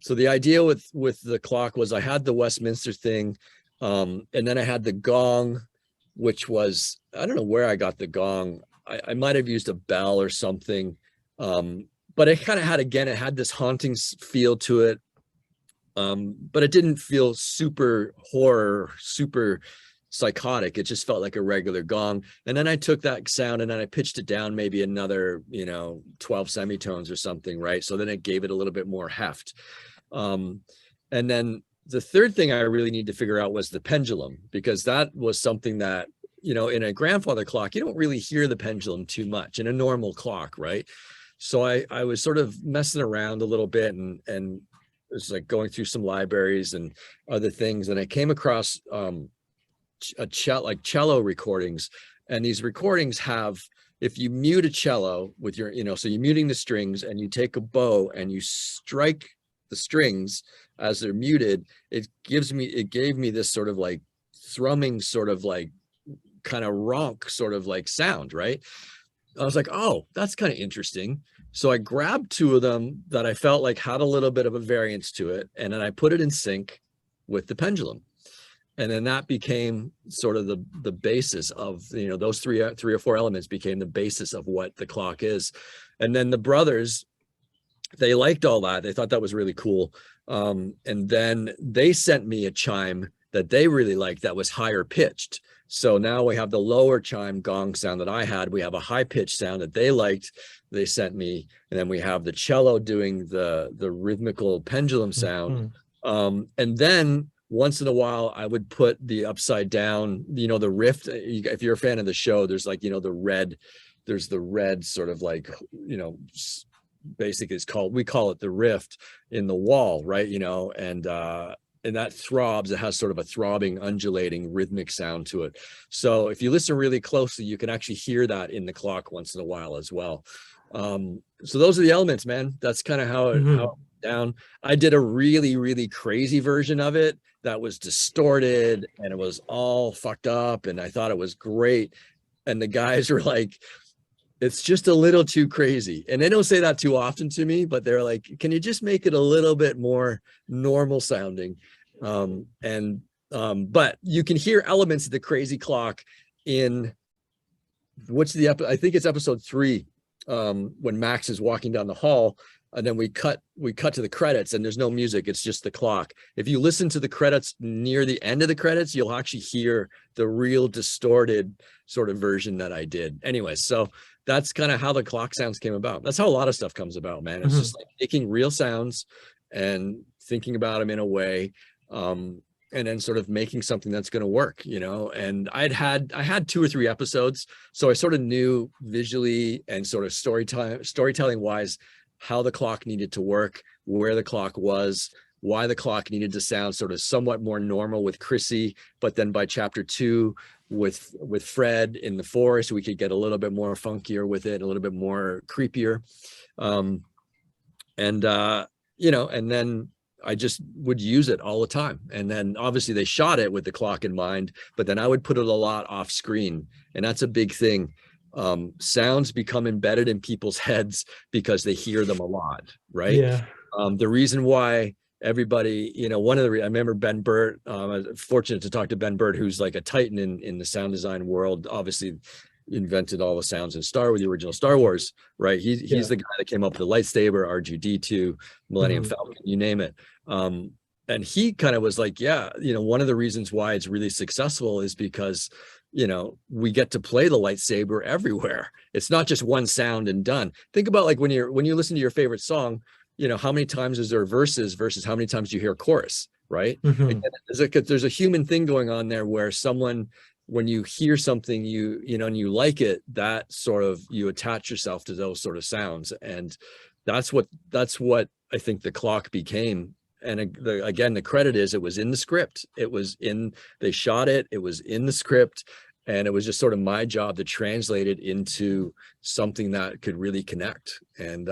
Speaker 5: so the idea with the clock was I had the Westminster thing, and then I had the gong, which was, I don't know where I got the gong. I might have used a bell or something. But it kind of had this haunting feel to it. But it didn't feel super horror, super psychotic. It just felt like a regular gong. And then I took that sound and then I pitched it down maybe another, 12 semitones or something, right? So then it gave it a little bit more heft. And then the third thing I really need to figure out was the pendulum, because that was something that, in a grandfather clock, you don't really hear the pendulum too much in a normal clock, right? So I was sort of messing around a little bit and it was like going through some libraries and other things. And I came across cello recordings, and these recordings have, if you mute a cello with your, so you're muting the strings and you take a bow and you strike the strings as they're muted, it gave me this sort of like thrumming, sort of like kind of ronk sort of like sound, right? I was like, oh, that's kind of interesting. So I grabbed two of them that I felt like had a little bit of a variance to it. And then I put it in sync with the pendulum. And then that became sort of the basis of, those three or four elements became the basis of what the clock is. And then the brothers, they liked all that. They thought that was really cool. And then they sent me a chime that they really liked that was higher pitched. So now we have the lower chime gong sound that I had. We have a high pitched sound that they liked. They sent me, and then we have the cello doing the rhythmical pendulum sound. And then once in a while, I would put the upside down, the rift. If you're a fan of the show, there's like, there's the red sort of like, basically we call it the rift in the wall, right? And that throbs, it has sort of a throbbing, undulating, rhythmic sound to it. So if you listen really closely, you can actually hear that in the clock once in a while as well. So those are the elements, man. That's kind of how it went down. I did a really, really crazy version of it that was distorted and it was all fucked up, and I thought it was great. And the guys were like, it's just a little too crazy. And they don't say that too often to me, but they're like, can you just make it a little bit more normal sounding? But you can hear elements of the crazy clock in I think it's episode 3, when Max is walking down the hall, and then we cut to the credits and there's no music. It's just the clock. If you listen to the credits near the end of the credits, you'll actually hear the real distorted sort of version that I did. Anyway, so that's kind of how the clock sounds came about. That's how a lot of stuff comes about, man. It's just like taking real sounds and thinking about them in a way. And and then sort of making something that's going to work, you know. And I had 2 or 3 episodes, so I sort of knew visually and sort of storytelling wise how the clock needed to work, where the clock was, why the clock needed to sound sort of somewhat more normal with Chrissy, but then by chapter 2 with Fred in the forest, we could get a little bit more funkier with it, a little bit more creepier. You know, and then I just would use it all the time. And then obviously they shot it with the clock in mind, but then I would put it a lot off screen. And that's a big thing. Sounds become embedded in people's heads because they hear them a lot, right?
Speaker 2: Yeah.
Speaker 5: The reason why everybody, you know, I remember Ben Burt, I was fortunate to talk to Ben Burt, who's like a titan in the sound design world, obviously invented all the sounds in the original Star Wars, right? He's the guy that came up with the lightsaber, R2-D2, Millennium Falcon, you name it. And he kind of was like, yeah, you know, one of the reasons why it's really successful is because, you know, we get to play the lightsaber everywhere. It's not just one sound and done. Think about like when you listen to your favorite song, you know, how many times is there verses versus how many times you hear a chorus, right? There's a human thing going on there where someone, when you hear something, you know, and you like it, that sort of, you attach yourself to those sort of sounds. And that's what I think the clock became. And again, the credit is it was in the script. They shot it, it was in the script. And it was just sort of my job to translate it into something that could really connect. And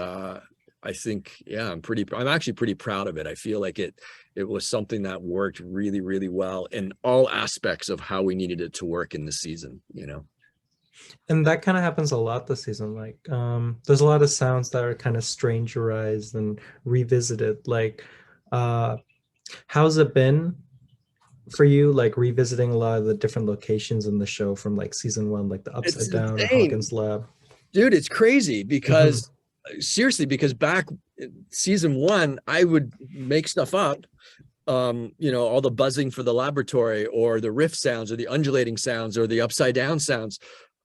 Speaker 5: I think, yeah, I'm actually pretty proud of it. I feel like it was something that worked really, really well in all aspects of how we needed it to work in the season, you know.
Speaker 2: And that kind of happens a lot this season. Like, there's a lot of sounds that are kind of strangerized and revisited. Like, how's it been for you, like revisiting a lot of the different locations in the show from like season 1, like the Upside Down or Hawkins Lab?
Speaker 5: Dude, it's crazy because seriously, because back season 1, I would make stuff up, you know, all the buzzing for the laboratory or the riff sounds or the undulating sounds or the upside down sounds,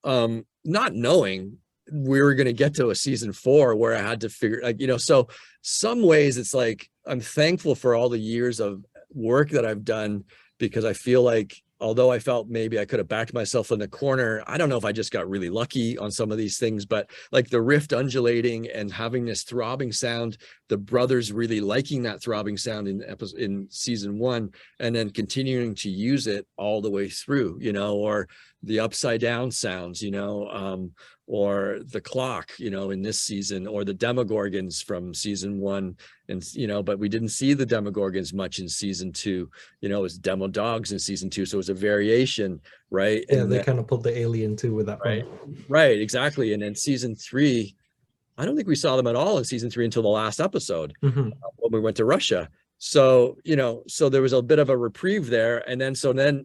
Speaker 5: not knowing we were going to get to a season 4 where I had to figure, like, you know, so some ways it's like, I'm thankful for all the years of work that I've done, because I feel like, although I felt maybe I could have backed myself in the corner, I don't know if I just got really lucky on some of these things, but like the rift undulating and having this throbbing sound, the brothers really liking that throbbing sound in season 1, and then continuing to use it all the way through, you know, or the upside down sounds, you know, or the clock, you know, in this season, or the Demogorgons from season 1. And, you know, but we didn't see the Demogorgons much in season 2, you know, it was Demo Dogs in season 2. So it was a variation, right?
Speaker 2: Yeah,
Speaker 5: and
Speaker 2: they kind of pulled the Alien too with that
Speaker 5: right,
Speaker 2: one.
Speaker 5: Right, exactly. And then season 3, I don't think we saw them at all in season 3 until the last episode when we went to Russia. So, you know, so there was a bit of a reprieve there. And then,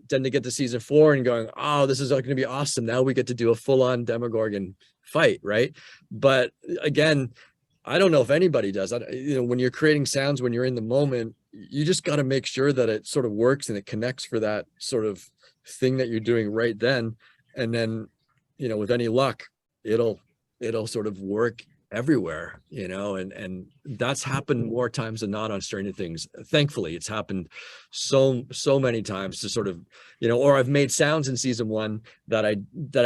Speaker 5: then to get to season 4 and going, oh, this is going to be awesome. Now we get to do a full-on Demogorgon fight, right? But again, I don't know if anybody does. You know, when you're creating sounds, when you're in the moment, you just got to make sure that it sort of works and it connects for that sort of thing that you're doing right then. And then, you know, with any luck, it'll sort of work everywhere, you know, and that's happened more times than not on Stranger Things. Thankfully, it's happened so many times to sort of, you know, or I've made sounds in season 1 that I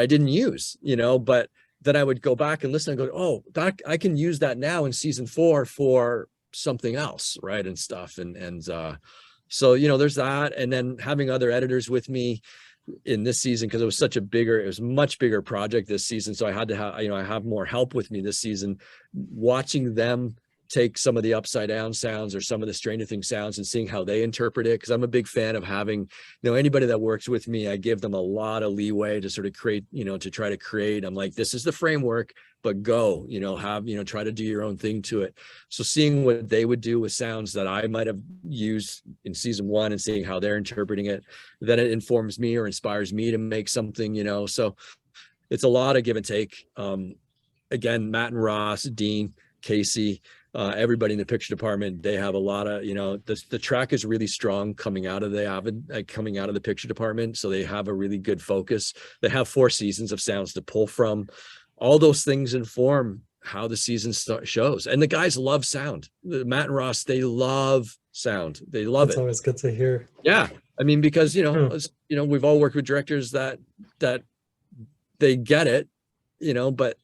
Speaker 5: didn't use, you know, but then I would go back and listen and go, oh, that I can use that now in season 4 for something else, right? And stuff. And so, you know, there's that. And then having other editors with me in this season, because it was much bigger project this season. So I had to have, you know, I have more help with me this season, watching them take some of the upside down sounds or some of the Stranger Things sounds and seeing how they interpret it. Cause I'm a big fan of having, you know, anybody that works with me, I give them a lot of leeway to sort of create, you know, to try to create. I'm like, this is the framework, but go, you know, try to do your own thing to it. So seeing what they would do with sounds that I might have used in season 1 and seeing how they're interpreting it, then it informs me or inspires me to make something, you know, so it's a lot of give and take. Again, Matt and Ross, Dean, Casey, everybody in the picture department, they have a lot of, you know, the track is really strong coming out of the picture department. So they have a really good focus. They have 4 seasons of sounds to pull from. All those things inform how the season shows. And the guys love sound. Matt and Ross, they love sound. They love
Speaker 2: That's
Speaker 5: it.
Speaker 2: always good to hear.
Speaker 5: Yeah. I mean, because, we've all worked with directors that they get it, but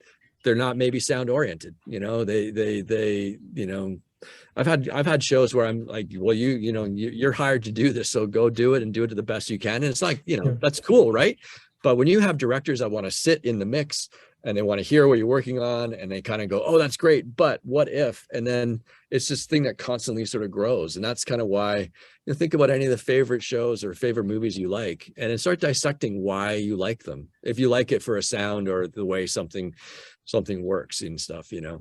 Speaker 5: they're not maybe sound oriented, I've had shows where I'm like, well, you're hired to do this, so go do it and do it to the best you can. And it's like, that's cool, right? But when you have directors that want to sit in the mix and they want to hear what you're working on and they kind of go, oh, that's great, but what if? And then it's this thing that constantly sort of grows. And that's kind of why think about any of the favorite shows or favorite movies you like, and then start dissecting why you like them. If you like it for a sound or the way something works and stuff, Yeah.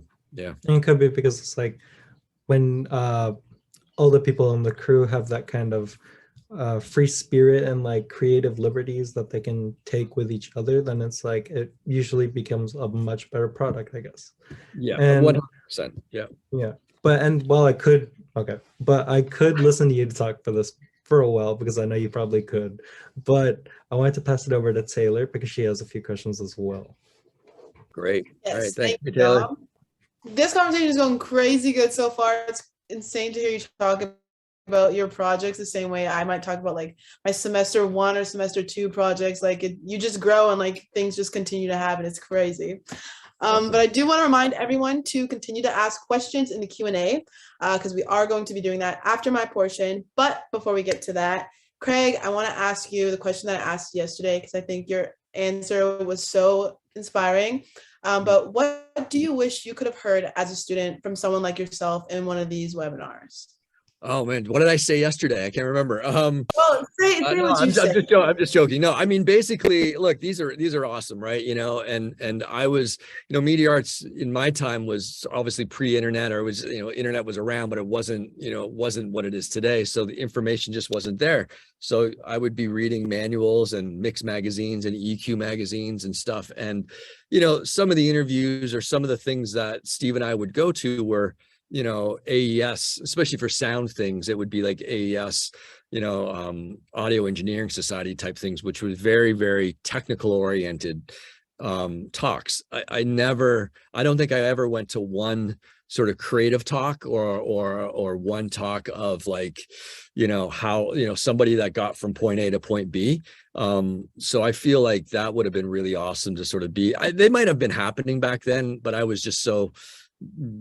Speaker 2: And it could be because it's like when all the people in the crew have that kind of free spirit and like creative liberties that they can take with each other, then it's like it usually becomes a much better product, I guess.
Speaker 5: Yeah,
Speaker 2: and
Speaker 5: 100%. Yeah.
Speaker 2: But I could listen to you talk for a while, because I know you probably could, but I wanted to pass it over to Taylor because she has a few questions as well.
Speaker 5: Great.
Speaker 4: Yes,
Speaker 5: All right, thank you,
Speaker 4: Taylor.
Speaker 5: Taylor.
Speaker 4: This conversation is going crazy good so far. It's insane to hear you talk about your projects the same way I might talk about like my semester 1 or semester 2 projects. Like you just grow and like things just continue to happen. It's crazy. But I do want to remind everyone to continue to ask questions in the Q&A because we are going to be doing that after my portion. But before we get to that, Craig, I want to ask you the question that I asked yesterday because I think your answer was so inspiring. But what do you wish you could have heard as a student from someone like yourself in one of these webinars?
Speaker 5: Oh man, what did I say yesterday? I can't remember.
Speaker 4: Well, say
Speaker 5: no,
Speaker 4: what you said.
Speaker 5: I'm just joking. No, I mean, basically, look, these are awesome, right? And I was, media arts in my time was obviously pre-internet, or it was, internet was around, but it wasn't what it is today. So the information just wasn't there. So I would be reading manuals and mix magazines and EQ magazines and stuff. And, some of the interviews or some of the things that Steve and I would go to were, AES, especially for sound things, it would be like AES, Audio Engineering Society type things, which was very, very technical oriented talks. I don't think I ever went to one sort of creative talk or one talk of like, how, somebody that got from point A to point B. So I feel like that would have been really awesome to sort of be, they might have been happening back then, but I was just so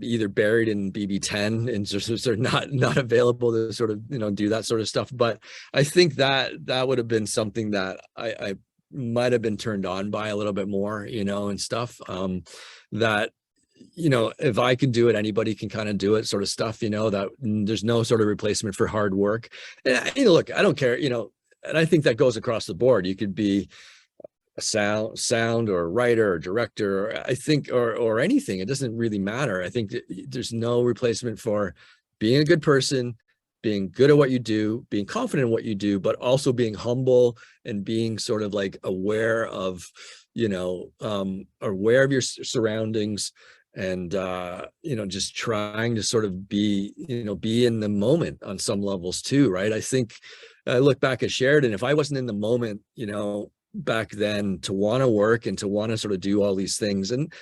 Speaker 5: either buried in BB10 and just sort of not available to sort of do that sort of stuff. But I think that would have been something that I might have been turned on by a little bit more, and stuff that if I could do it, anybody can kind of do it, sort of stuff, that there's no sort of replacement for hard work. And look, I don't care, and I think that goes across the board. You could be a sound or a writer or director, I think, or anything. It doesn't really matter. I think there's no replacement for being a good person, being good at what you do, being confident in what you do, but also being humble and being sort of like aware of, aware of your surroundings and, just trying to sort of be in the moment on some levels too, right? I think I look back at Sheridan, if I wasn't in the moment, back then to want to work and to want to sort of do all these things. And,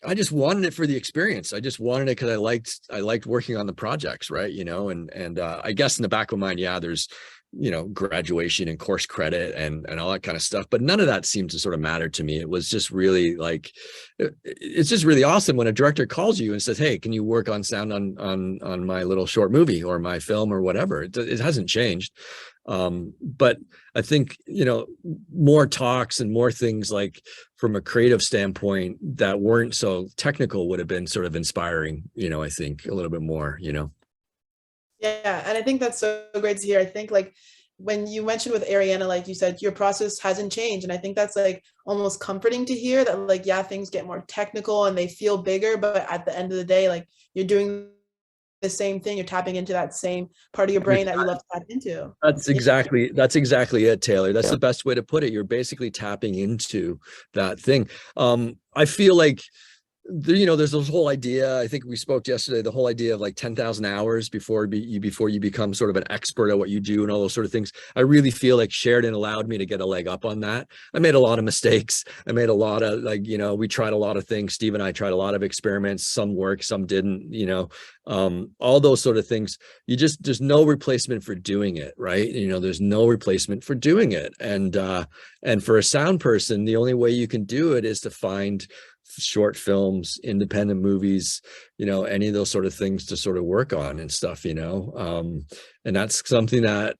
Speaker 5: I just wanted it for the experience. I just wanted it because I liked working on the projects. Right. And I guess in the back of my mind, yeah, there's, graduation and course credit and all that kind of stuff. But none of that seemed to sort of matter to me. It was just really like, it's just really awesome when a director calls you and says, hey, can you work on sound on my little short movie or my film or whatever? It hasn't changed. But I think, more talks and more things like from a creative standpoint that weren't so technical would have been sort of inspiring, I think a little bit more,
Speaker 4: Yeah, and I think that's so great to hear. I think like when you mentioned with Ariana, like you said, your process hasn't changed. And I think that's like almost comforting to hear that like, yeah, things get more technical and they feel bigger, but at the end of the day, like you're doing the same thing. You're tapping into that same part of your brain that you love to tap into.
Speaker 5: That's exactly it, Taylor. That's the best way to put it. You're basically tapping into that thing. I feel like there's this whole idea, I think we spoke yesterday, the whole idea of like 10,000 hours before you become sort of an expert at what you do and all those sort of things. I really feel like Sheridan allowed me to get a leg up on that. I made a lot of mistakes. I made a lot of we tried a lot of things. Steve and I tried a lot of experiments. Some worked, some didn't, all those sort of things. There's no replacement for doing it, right? There's no replacement for doing it. And for a sound person, the only way you can do it is to find short films, independent movies, any of those sort of things to sort of work on and stuff, and that's something that,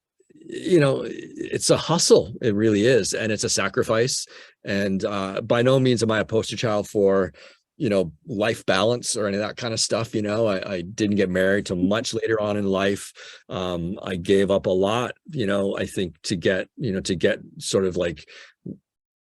Speaker 5: it's a hustle. It really is. And it's a sacrifice. And by no means am I a poster child for, life balance or any of that kind of stuff. I didn't get married till much later on in life. I gave up a lot, I think to get sort of like,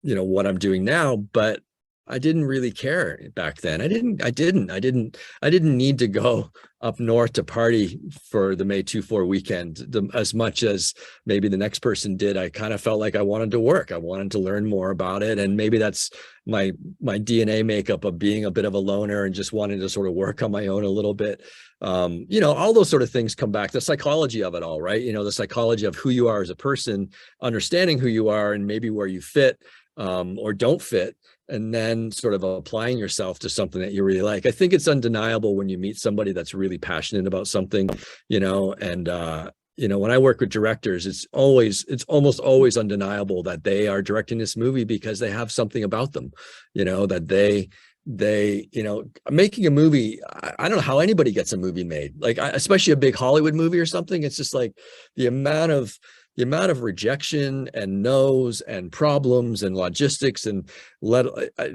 Speaker 5: what I'm doing now, but I didn't really care back then. I didn't need to go up north to party for the May 24 weekend as much as maybe the next person did. I kind of felt like I wanted to work. I wanted to learn more about it. And maybe that's my DNA makeup of being a bit of a loner and just wanting to sort of work on my own a little bit. All those sort of things come back. The psychology of it all, right? The psychology of who you are as a person, understanding who you are and maybe where you fit or don't fit, and then sort of applying yourself to something that you really like. I think it's undeniable when you meet somebody that's really passionate about something, and when I work with directors, it's almost always undeniable that they are directing this movie because they have something about them, that they making a movie. I don't know how anybody gets a movie made, like especially a big Hollywood movie or something. It's just like the amount of rejection and no's and problems and logistics and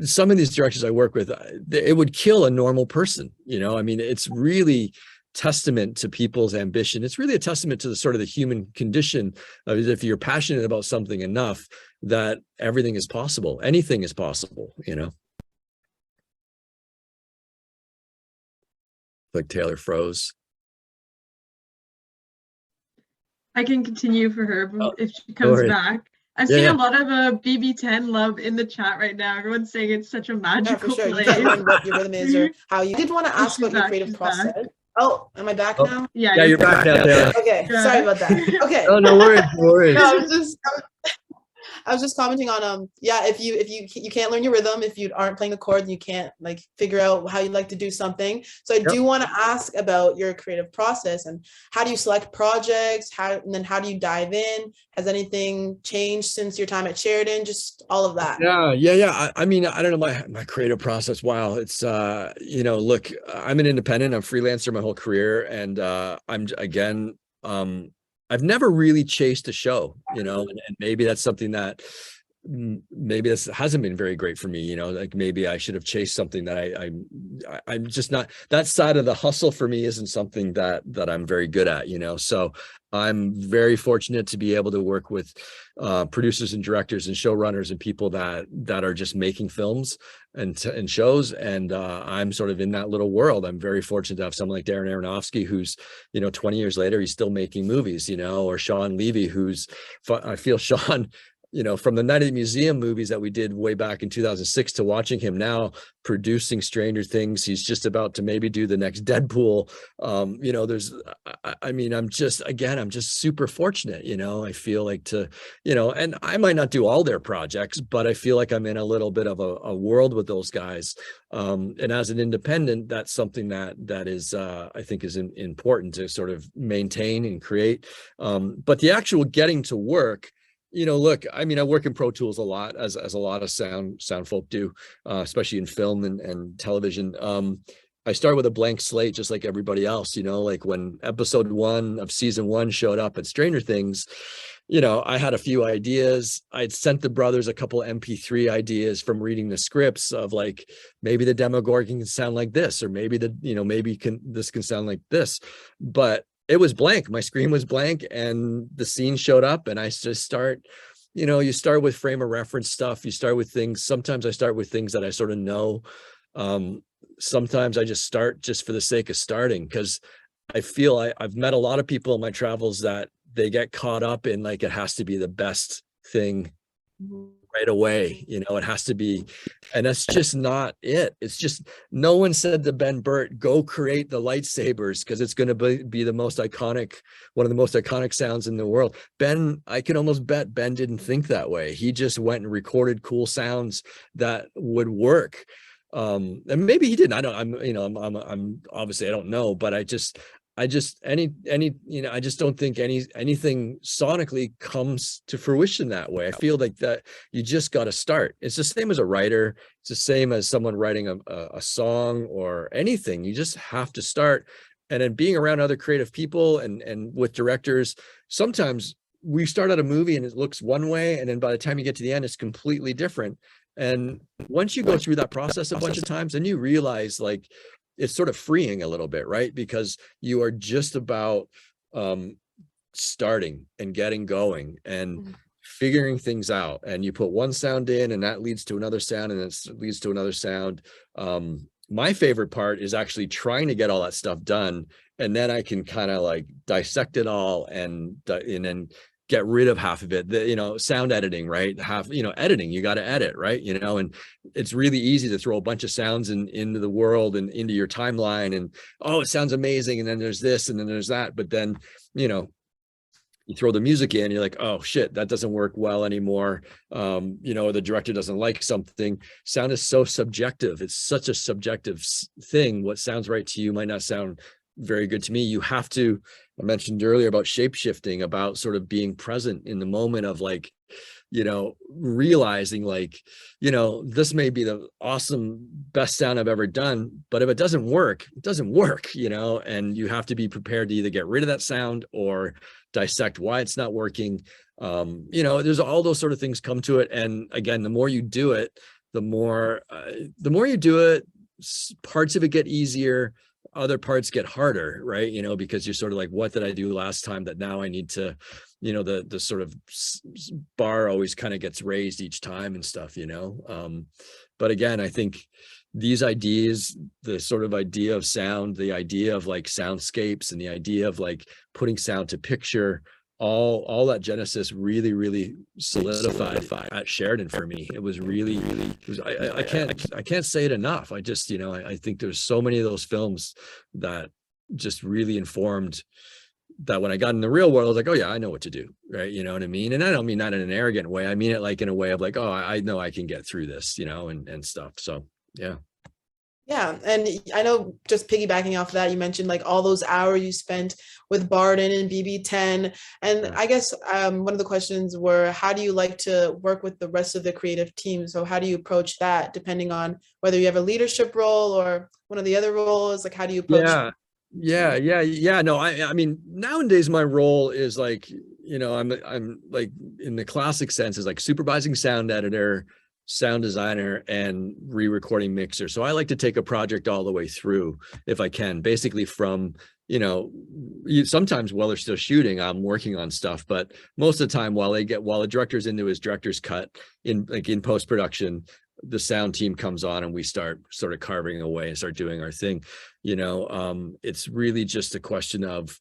Speaker 5: some of these directors I work with, it would kill a normal person. It's really testament to people's ambition. It's really a testament to the sort of the human condition of if you're passionate about something enough that everything is possible. Anything is possible, Like Taylor froze.
Speaker 3: I can continue for her if she comes back. I've seen a lot of BB10 love in the chat right now. Everyone's saying it's such a magical
Speaker 4: for sure.
Speaker 3: place.
Speaker 4: You can't learn what your rhythm is or how you did want to ask about your creative process. Back. Oh, am I back now?
Speaker 3: Yeah,
Speaker 5: you're back now.
Speaker 4: Okay, sorry about that. Okay.
Speaker 5: Oh, no worries.
Speaker 4: No, I was just commenting on if you can't learn your rhythm, if you aren't playing the chord, and you can't like figure out how you like to do something. So I do want to ask about your creative process and how do you select projects, and then how do you dive in? Has anything changed since your time at Sheridan? Just all of that.
Speaker 5: Yeah. I mean, I don't know my creative process. Wow, it's look, I'm an independent, I'm a freelancer my whole career, and I've never really chased a show, and maybe that's something that maybe this hasn't been very great for me, like maybe I should have chased something that I'm just not, that side of the hustle for me isn't something that I'm very good at, so I'm very fortunate to be able to work with producers and directors and showrunners and people that are just making films and shows, and I'm sort of in that little world. I'm very fortunate to have someone like Darren Aronofsky, who's 20 years later he's still making movies, or Sean Levy, who's, I feel Sean, from the Night at the Museum movies that we did way back in 2006 to watching him now producing Stranger Things. He's just about to maybe do the next Deadpool. I'm just super fortunate, I feel like and I might not do all their projects, but I feel like I'm in a little bit of a world with those guys. And as an independent, that's something that is, I think is important to sort of maintain and create. But the actual getting to work, look, I mean, I work in Pro Tools a lot, as a lot of sound folk do, especially in film and television. I started with a blank slate, just like everybody else, like when episode 1 of season 1 showed up at Stranger Things, I had a few ideas. I'd sent the brothers a couple of MP3 ideas from reading the scripts of like, maybe the Demogorgon can sound like this, or maybe this can sound like this, but it was blank. My screen was blank and the scene showed up, and I just start, you start with frame of reference stuff. You start with things. Sometimes I start with things that I sort of know. Sometimes I just start just for the sake of starting, because I feel I've met a lot of people in my travels that they get caught up in like, it has to be the best thing right away. It has to be, and that's just not it. It's just, no one said to Ben Burt, go create the lightsabers because it's going to be the most iconic, one of the most iconic sounds in the world. Ben, I can almost bet Ben didn't think that way. He just went and recorded cool sounds that would work. And maybe he didn't. I'm obviously, I don't know, but I just I just don't think anything sonically comes to fruition that way. I feel like that you just got to start. It's the same as a writer. It's the same as someone writing a song or anything. You just have to start. And then being around other creative people and with directors, sometimes we start out a movie and it looks one way, and then by the time you get to the end, it's completely different. And once you go through that process a bunch of times, then you realize like it's sort of freeing a little bit, right? Because you are just about starting and getting going and figuring things out. And you put one sound in and that leads to another sound, and it leads to another sound. My favorite part is actually trying to get all that stuff done. And then I can kind of like dissect it all and then get rid of half of it. Sound editing, right? Editing, you got to edit, right? And it's really easy to throw a bunch of sounds into the world and into your timeline, and it sounds amazing, and then there's this and then there's that, but then you throw the music in, you're like, oh shit, that doesn't work well anymore. The director doesn't like something. Sound is so subjective. It's such a subjective thing. What sounds right to you might not sound very good to me. You have to, I mentioned earlier about shape-shifting, about sort of being present in the moment of like, realizing like, this may be the awesome best sound I've ever done, but if it doesn't work, it doesn't work, and you have to be prepared to either get rid of that sound or dissect why it's not working. There's all those sort of things come to it. And again, the more you do it, the more you do it, parts of it get easier, other parts get harder, right? Because you're sort of like, what did I do last time that now I need to, the sort of bar always kind of gets raised each time and stuff, but again, I think these ideas, the sort of idea of sound, the idea of like soundscapes, and the idea of like putting sound to picture, all that genesis really solidified at Sheridan for me. It was really, I can't say it enough. I just, I think there's so many of those films that just really informed that when I got in the real world, I was like, oh yeah, I know what to do, right? You know what I mean? And I don't mean that in an arrogant way. I mean it like in a way of like, oh, I know I can get through this, and stuff. So yeah.
Speaker 4: Yeah, and I know, just piggybacking off of that, you mentioned like all those hours you spent with Barden and BB10, and I guess one of the questions were, how do you like to work with the rest of the creative team? So how do you approach that, depending on whether you have a leadership role or one of the other roles? Like, how do you approach?
Speaker 5: Yeah. No, I mean, nowadays my role is like, I'm like, in the classic sense, is like supervising sound editor, sound designer, and re-recording mixer. So I like to take a project all the way through if I can, basically from, sometimes while they're still shooting, I'm working on stuff, but most of the time while the director's into his director's cut, in post-production, the sound team comes on and we start sort of carving away and start doing our thing. It's really just a question of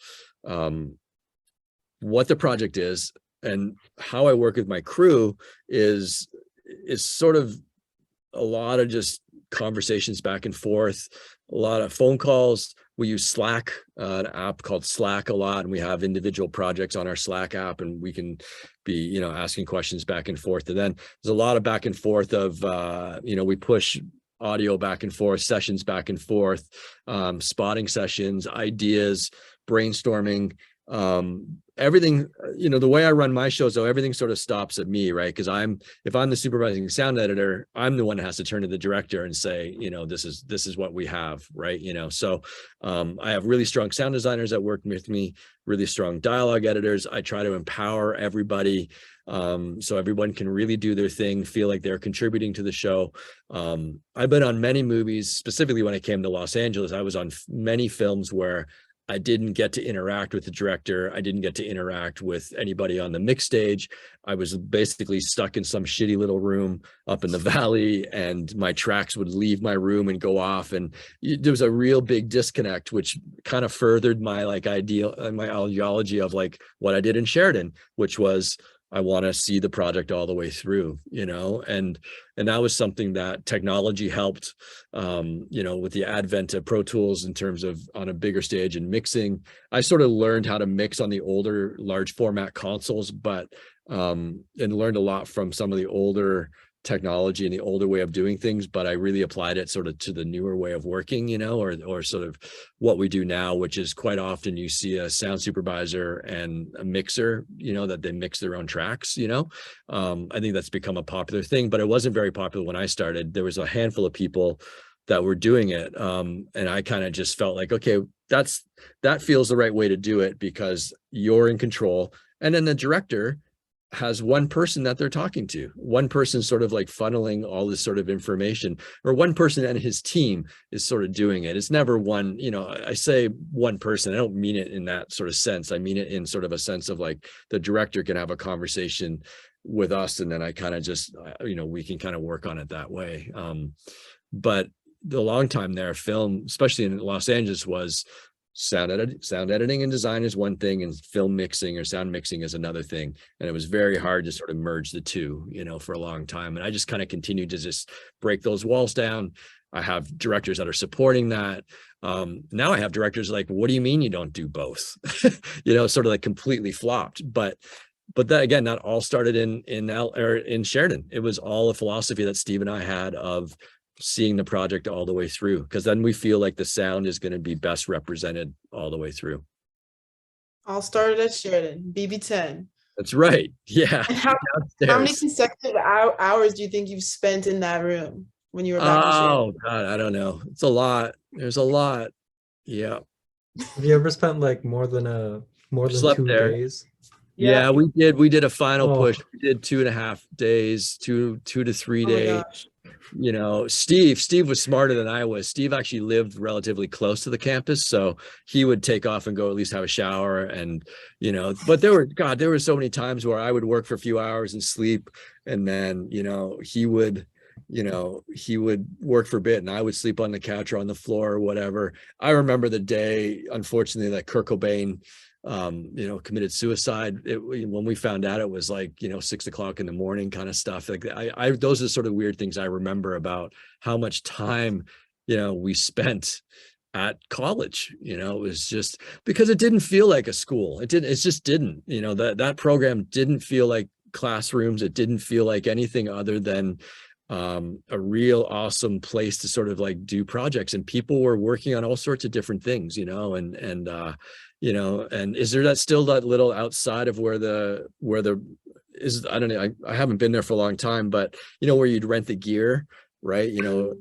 Speaker 5: what the project is, and how I work with my crew is sort of a lot of just conversations back and forth, a lot of phone calls. We use Slack, an app called Slack, a lot, and we have individual projects on our Slack app, and we can be, asking questions back and forth. And then there's a lot of back and forth of, we push audio back and forth, sessions back and forth, spotting sessions, ideas, brainstorming, everything. The way I run my shows, though, everything sort of stops at me, right? Because if I'm the supervising sound editor, I'm the one that has to turn to the director and say, this is what we have, right? So I have really strong sound designers that work with me, really strong dialogue editors. I try to empower everybody, so everyone can really do their thing, feel like they're contributing to the show. I've been on many movies, specifically when I came to Los Angeles. I was on many films where I didn't get to interact with the director. I didn't get to interact with anybody on the mix stage. I was basically stuck in some shitty little room up in the valley, and my tracks would leave my room and go off. And there was a real big disconnect, which kind of furthered my ideology of like what I did in Sheridan, which was I want to see the project all the way through, you know, and that was something that technology helped, you know, with the advent of Pro Tools in terms of on a bigger stage and mixing. I sort of learned how to mix on the older large format consoles, but and learned a lot from some of the older technology and the older way of doing things, but I really applied it sort of to the newer way of working, you know, or sort of what we do now, which is quite often you see a sound supervisor and a mixer, you know, that they mix their own tracks, you know. I think that's become a popular thing, but it wasn't very popular when I started. There was a handful of people that were doing it. And I kind of just felt like, okay, that feels the right way to do it because you're in control. And then the director has one person that they're talking to, one person sort of like funneling all this sort of information, or one person and his team is sort of doing it. It's never one, you know, I say one person, I don't mean it in that sort of sense. I mean it in sort of a sense of like the director can have a conversation with us and then I kind of just, you know, we can kind of work on it that way. But the long time there, film, especially in Los Angeles, was sound editing and design is one thing, and film mixing or sound mixing is another thing. And it was very hard to sort of merge the two, you know, for a long time. And I just kind of continued to just break those walls down. I have directors that are supporting that. Now I have directors like, what do you mean you don't do both? You know, sort of like completely flopped. But that, again, that all started in Sheridan. It was all a philosophy that Steve and I had of seeing the project all the way through, because then we feel like the sound is going to be best represented all the way through.
Speaker 4: All started at Sheridan, BB10.
Speaker 5: That's right. Yeah.
Speaker 4: And how many consecutive hours do you think you've spent in that room when you were back in Sheridan?
Speaker 5: Oh God, I don't know. It's a lot. There's a lot. Yeah.
Speaker 2: Have you ever spent like more than 2 days?
Speaker 5: Yeah, we did a final push. We did 2.5 days, 2 to 3 days. You know, Steve was smarter than I was. Steve actually lived relatively close to the campus, so he would take off and go at least have a shower. And, you know, but there were so many times where I would work for a few hours and sleep, and then, you know, he would work for a bit and I would sleep on the couch or on the floor or whatever. I remember the day, unfortunately, that Kurt Cobain you know, committed suicide. When we found out, it was like, you know, 6 o'clock in the morning kind of stuff. Like those are the sort of weird things I remember about how much time, you know, we spent at college. You know, it was just because it didn't feel like a school. It just didn't, you know, that program didn't feel like classrooms. It didn't feel like anything other than a real awesome place to sort of like do projects, and people were working on all sorts of different things, you know, and you know, and is there still that little outside of where the is, I don't know, I haven't been there for a long time, but you know, where you'd rent the gear, right? You know,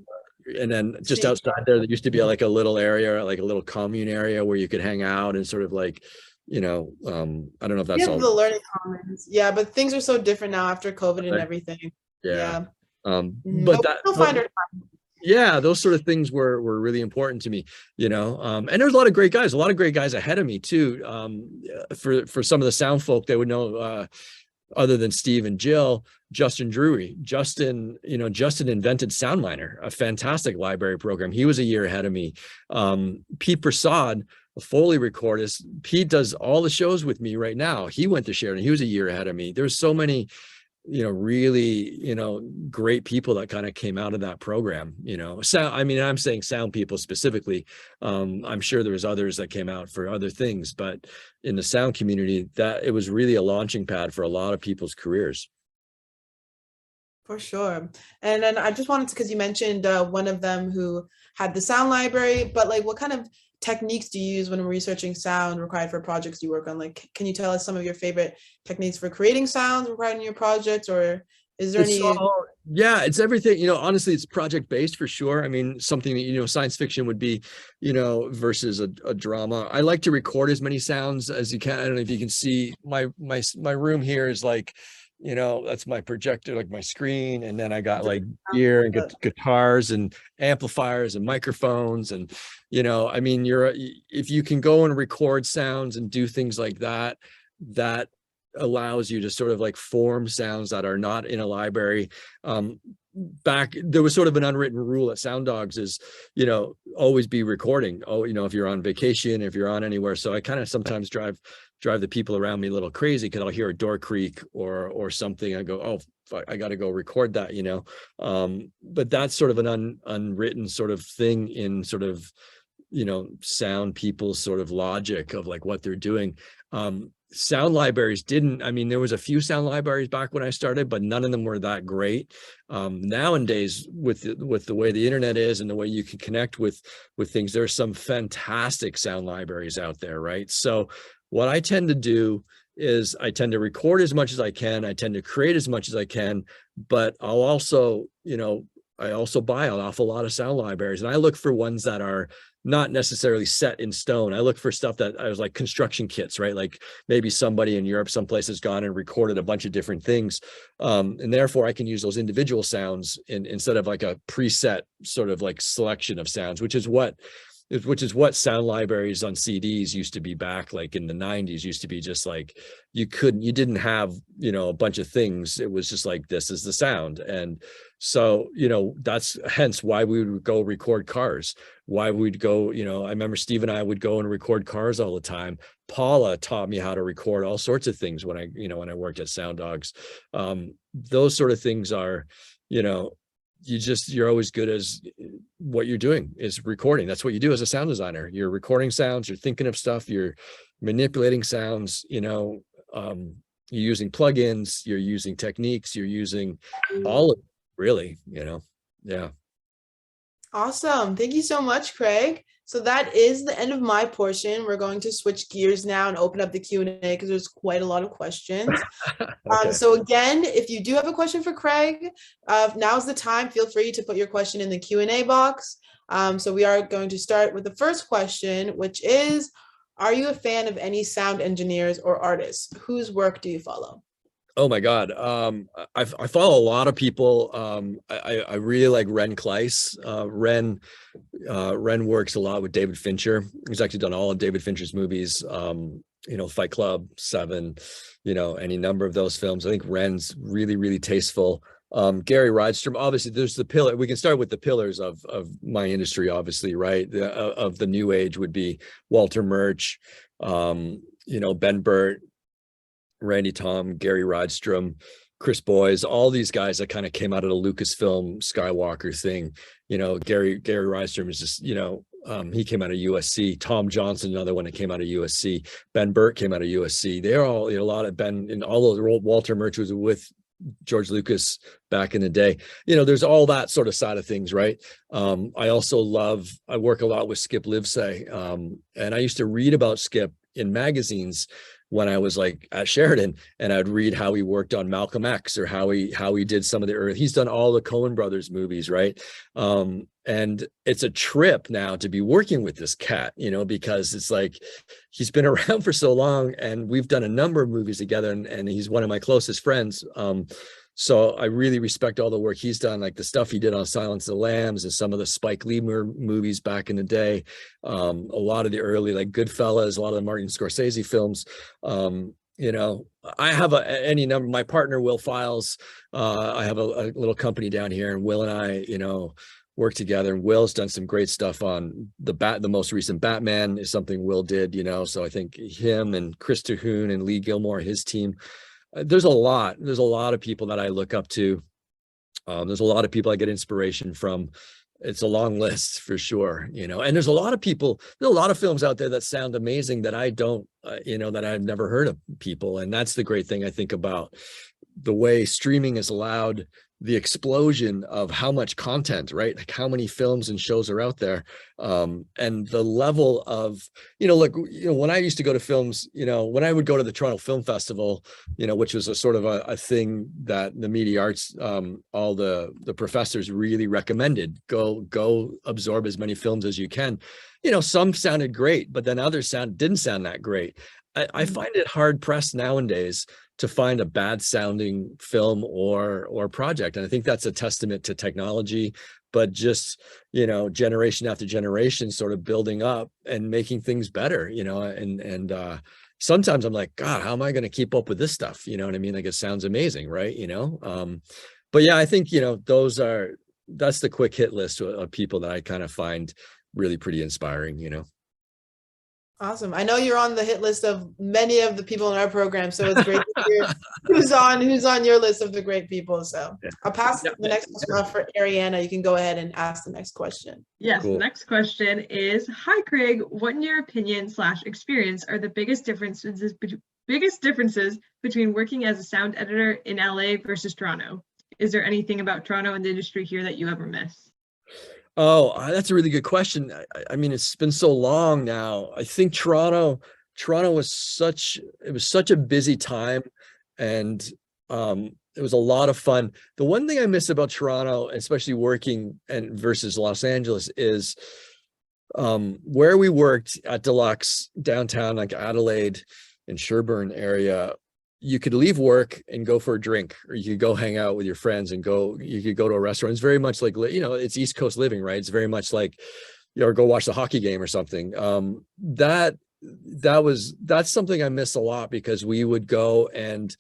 Speaker 5: and then just outside there used to be like a little area, like a little commune area where you could hang out and sort of like, you know, I don't know if that's all.
Speaker 4: The learning commons. Yeah, but things are so different now after COVID and everything.
Speaker 5: Yeah.
Speaker 4: But we'll find our time.
Speaker 5: Yeah, those sort of things were really important to me, you know. And there's a lot of great guys ahead of me too. For some of the sound folk, they would know, other than Steve and Jill, Justin Drury. Justin invented SoundMiner, a fantastic library program. He was a year ahead of me. Pete Prasad, a Foley recordist. Pete does all the shows with me right now. He went to Sheridan. He was a year ahead of me. There's so many, you know, really, you know, great people that kind of came out of that program, you know. Sound, I mean, I'm saying sound people specifically. I'm sure there was others that came out for other things, but in the sound community, that it was really a launching pad for a lot of people's careers.
Speaker 4: For sure. And then I just wanted to, because you mentioned one of them who had the sound library, but like what kind of techniques do you use when researching sound required for projects you work on? Like, can you tell us some of your favorite techniques for creating sounds required in your projects, or is there any?
Speaker 5: Yeah, it's everything, you know. Honestly, it's project based for sure. I mean, something that, you know, science fiction would be, you know, versus a drama. I like to record as many sounds as you can. I don't know if you can see my room here is like, you know, that's my projector, like my screen, and then I got like gear and guitars and amplifiers and microphones, and, you know, I mean, if you can go and record sounds and do things like that, that allows you to sort of like form sounds that are not in a library. There was sort of an unwritten rule at Sound Dogs is, you know, always be recording. Oh, you know, if you're on vacation, if you're on anywhere. So I kind of sometimes drive drive the people around me a little crazy because I'll hear a door creak or something. I go, oh, fuck, I got to go record that, you know. But that's sort of an unwritten sort of thing in sort of, you know, sound people's sort of logic of like what they're doing. Sound libraries didn't, I mean, there was a few sound libraries back when I started, but none of them were that great. Nowadays, with the way the internet is and the way you can connect with things, there's some fantastic sound libraries out there, right? So what I tend to do is I tend to record as much as I can. I tend to create as much as I can, but I'll also, you know, I also buy an awful lot of sound libraries, and I look for ones that are not necessarily set in stone. I look for stuff that I was like construction kits, right? Like maybe somebody in Europe, someplace has gone and recorded a bunch of different things. And therefore I can use those individual sounds instead of like a preset sort of like selection of sounds, which is what sound libraries on CDs used to be back like in the 90s. Used to be just like you didn't have, you know, a bunch of things. It was just like, this is the sound. And so, you know, that's hence why we would go record cars, why we'd go, you know, I remember Steve and I would go and record cars all the time. Paula taught me how to record all sorts of things when I worked at Sound Dogs. Those sort of things are, you know, you're always good as what you're doing is recording. That's what you do as a sound designer. You're recording sounds, you're thinking of stuff, you're manipulating sounds, you know, you're using plugins, you're using techniques, you're using all of it, really, you know. Yeah.
Speaker 4: Awesome. Thank you so much, Craig. So that is the end of my portion. We're going to switch gears now and open up the Q&A because there's quite a lot of questions.
Speaker 5: Okay.
Speaker 4: So again, if you do have a question for Craig, now's the time. Feel free to put your question in the Q&A box. So we are going to start with the first question, which is, are you a fan of any sound engineers or artists? Whose work do you follow?
Speaker 5: Oh my God. I follow a lot of people. I really like Ren Kleiss. Ren works a lot with David Fincher. He's actually done all of David Fincher's movies, you know, Fight Club, Seven, you know, any number of those films. I think Ren's really, really tasteful. Gary Rydstrom, obviously there's the pillar. We can start with the pillars of my industry, obviously, right? Of the new age would be Walter Murch, you know, Ben Burt, Randy Tom, Gary Rydstrom, Chris Boyes, all these guys that kind of came out of the Lucasfilm Skywalker thing. You know, Gary Rydstrom is just, you know, he came out of USC. Tom Johnson, another one that came out of USC. Ben Burt came out of USC. They're all, you know, a lot of Ben and all those. Walter Murch was with George Lucas back in the day. You know, there's all that sort of side of things, right? I work a lot with Skip Livesay, and I used to read about Skip in magazines when I was like at Sheridan, and I'd read how he worked on Malcolm X or how he did some of the early, he's done all the Coen brothers movies, right? And it's a trip now to be working with this cat, you know, because it's like, he's been around for so long and we've done a number of movies together, and he's one of my closest friends. So I really respect all the work he's done, like the stuff he did on Silence of the Lambs and some of the Spike Lee movies back in the day. A lot of the early, like Goodfellas, a lot of the Martin Scorsese films. You know, I have any number, my partner, Will Files, I have a little company down here, and Will and I, you know, work together, and Will's done some great stuff on the most recent Batman is something Will did, you know, so I think him and Chris Terhune and Lee Gilmore, his team, there's a lot of people that I look up to. There's a lot of people I get inspiration from. It's a long list for sure, you know, and there's a lot of films out there that sound amazing that I don't, you know, that I've never heard of people. And that's the great thing I think about the way streaming has allowed the explosion of how much content, right? Like how many films and shows are out there. And the level of, you know, like, you know, when I used to go to films, you know, when I would go to the Toronto Film Festival, you know, which was a sort of a thing that the media arts, all the professors really recommended, go absorb as many films as you can. You know, some sounded great, but then others didn't sound that great. I find it hard pressed nowadays to find a bad sounding film or project. And I think that's a testament to technology, but just, you know, generation after generation sort of building up and making things better, you know, and sometimes I'm like, God, how am I going to keep up with this stuff? You know what I mean? Like it sounds amazing, right? You know? But yeah, I think, you know, that's the quick hit list of people that I kind of find really pretty inspiring, you know?
Speaker 4: Awesome. I know you're on the hit list of many of the people in our program, so it's great to hear who's on your list of the great people. So I'll pass the next question off for Ariana. You can go ahead and ask the next question.
Speaker 3: Yes,
Speaker 5: Cool.
Speaker 3: the next question is, hi Craig, what in your opinion / experience are the biggest differences between working as a sound editor in LA versus Toronto? Is there anything about Toronto and the industry here that you ever miss?
Speaker 5: Oh, that's a really good question. I mean, it's been so long now. I think Toronto was such a busy time, and it was a lot of fun. The one thing I miss about Toronto, especially working and versus Los Angeles, is where we worked at Deluxe downtown, like Adelaide and Sherbourne area. You could leave work and go for a drink, or you could go hang out with your friends and you could go to a restaurant. It's very much like, you know, it's East Coast living, right? It's very much like, you know, go watch the hockey game or something. That's something I miss a lot, because we would go and,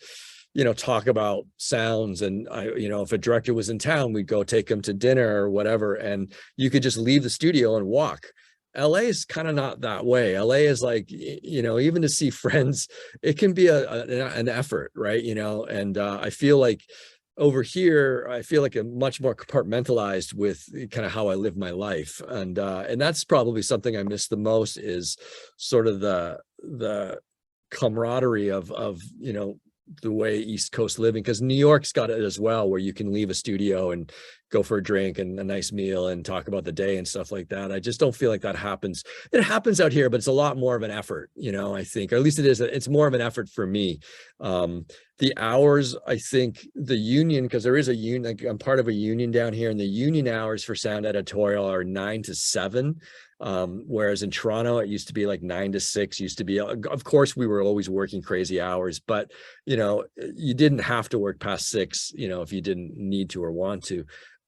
Speaker 5: you know, talk about sounds, and you know, if a director was in town, we'd go take him to dinner or whatever, and you could just leave the studio and walk. LA is kind of not that way. LA is like, you know, even to see friends, it can be an effort, right? You know, and I feel like over here, I feel like I'm much more compartmentalized with kind of how I live my life. And that's probably something I miss the most, is sort of the camaraderie of, you know, the way East Coast living, because New York's got it as well, where you can leave a studio and go for a drink and a nice meal and talk about the day and stuff like that. I just don't feel like that happens. It happens out here, but it's a lot more of an effort, you know, I think, or at least it is. It's more of an effort for me. The hours, I think the union, because there is a union, like I'm part of a union down here, and the union hours for sound editorial are 9 to 7. Whereas in Toronto, it used to be like 9 to 6, used to be, of course, we were always working crazy hours, but, you know, you didn't have to work past 6, you know, if you didn't need to or want to.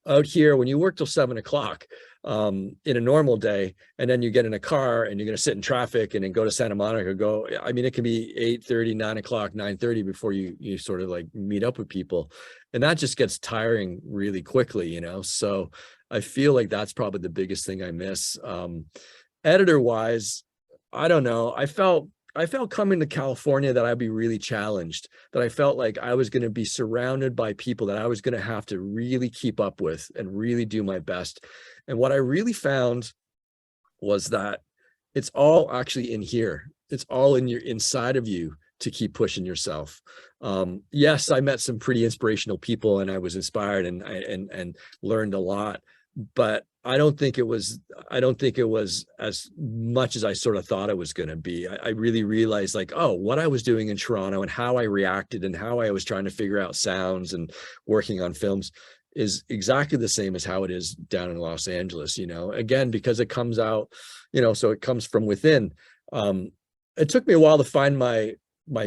Speaker 5: Out here, when you work till 7 o'clock, in a normal day, and then you get in a car and you're going to sit in traffic and then go to Santa Monica, I mean, it can be 8:30, 9 o'clock, 9:30 before you sort of like meet up with people. And that just gets tiring really quickly, you know? So I feel like that's probably the biggest thing I miss. Editor wise, I don't know. I felt coming to California that I'd be really challenged, that I felt like I was going to be surrounded by people that I was going to have to really keep up with and really do my best. And what I really found was that it's all actually in here. It's all inside of you to keep pushing yourself. Yes, I met some pretty inspirational people, and I was inspired and learned a lot, but I don't think it was as much as I sort of thought it was going to be. I really realized, like, oh, what I was doing in Toronto and how I reacted and how I was trying to figure out sounds and working on films is exactly the same as how it is down in Los Angeles, you know, again, because it comes out, you know, so it comes from within. It took me a while to find my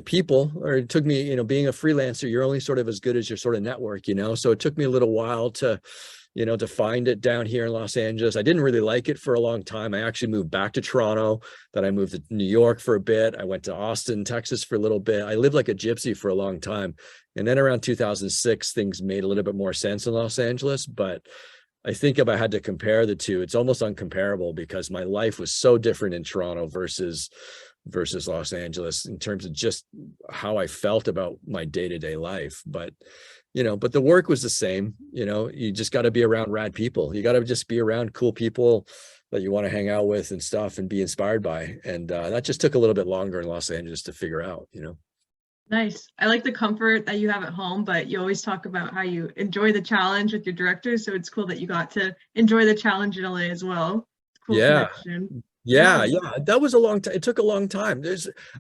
Speaker 5: people, or it took me, you know, being a freelancer, you're only sort of as good as your sort of network, you know, so it took me a little while to, you know, to find it down here in Los Angeles. I didn't really like it for a long time. I actually moved back to Toronto, then I moved to New York for a bit. I went to Austin, Texas for a little bit. I lived like a gypsy for a long time. And then around 2006, things made a little bit more sense in Los Angeles. But I think if I had to compare the two, it's almost uncomparable, because my life was so different in Toronto versus Los Angeles in terms of just how I felt about my day-to-day life. But you know, but the work was the same. You know, you just got to be around rad people. You got to just be around cool people that you want to hang out with and stuff and be inspired by. And that just took a little bit longer in Los Angeles to figure out, you know.
Speaker 3: Nice. I like the comfort that you have at home, but you always talk about how you enjoy the challenge with your directors. So it's cool that you got to enjoy the challenge in LA as well. Cool connection.
Speaker 5: Yeah. That was a long time. It took a long time.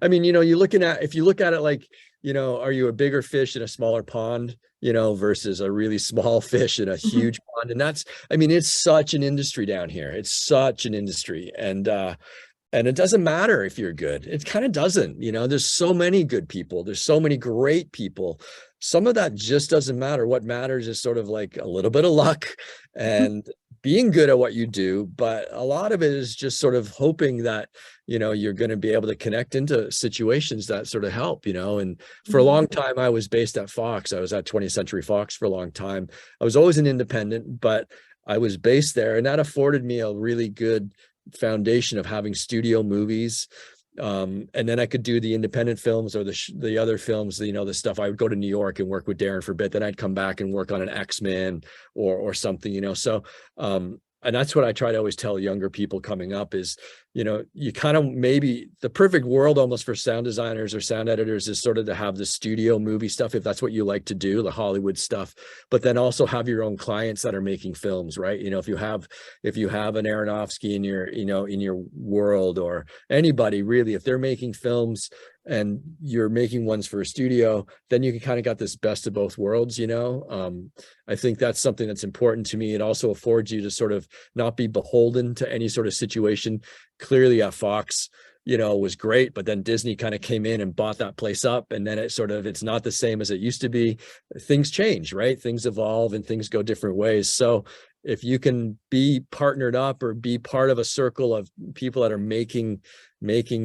Speaker 5: I mean, you know, if you look at it like, you know, are you a bigger fish in a smaller pond, you know, versus a really small fish in a huge pond? And I mean, it's such an industry down here. It's such an industry. And it doesn't matter if you're good. It kind of doesn't, you know, there's so many good people. There's so many great people. Some of that just doesn't matter. What matters is sort of like a little bit of luck and being good at what you do. But a lot of it is just sort of hoping that, you know, you're going to be able to connect into situations that sort of help, you know. And for a long time, I was based at Fox. I was at 20th Century Fox for a long time. I was always an independent, but I was based there, and that afforded me a really good foundation of having studio movies. And then I could do the independent films or the other films, you know, the stuff. I would go to New York and work with Darren for a bit. Then I'd come back and work on an X-Men or something, you know. So, and that's what I try to always tell younger people coming up is, you know, you kind of, maybe the perfect world almost for sound designers or sound editors is sort of to have the studio movie stuff, if that's what you like to do, the Hollywood stuff, but then also have your own clients that are making films, right? You know, if you have an Aronofsky in your, you know, in your world, or anybody really, if they're making films and you're making ones for a studio, then you can kind of got this best of both worlds, you know. I think that's something that's important to me. It also affords you to sort of not be beholden to any sort of situation. Clearly at Fox, you know, was great, but then Disney kind of came in and bought that place up, and then it's not the same as it used to be. Things change, right? Things evolve and things go different ways. So if you can be partnered up or be part of a circle of people that are making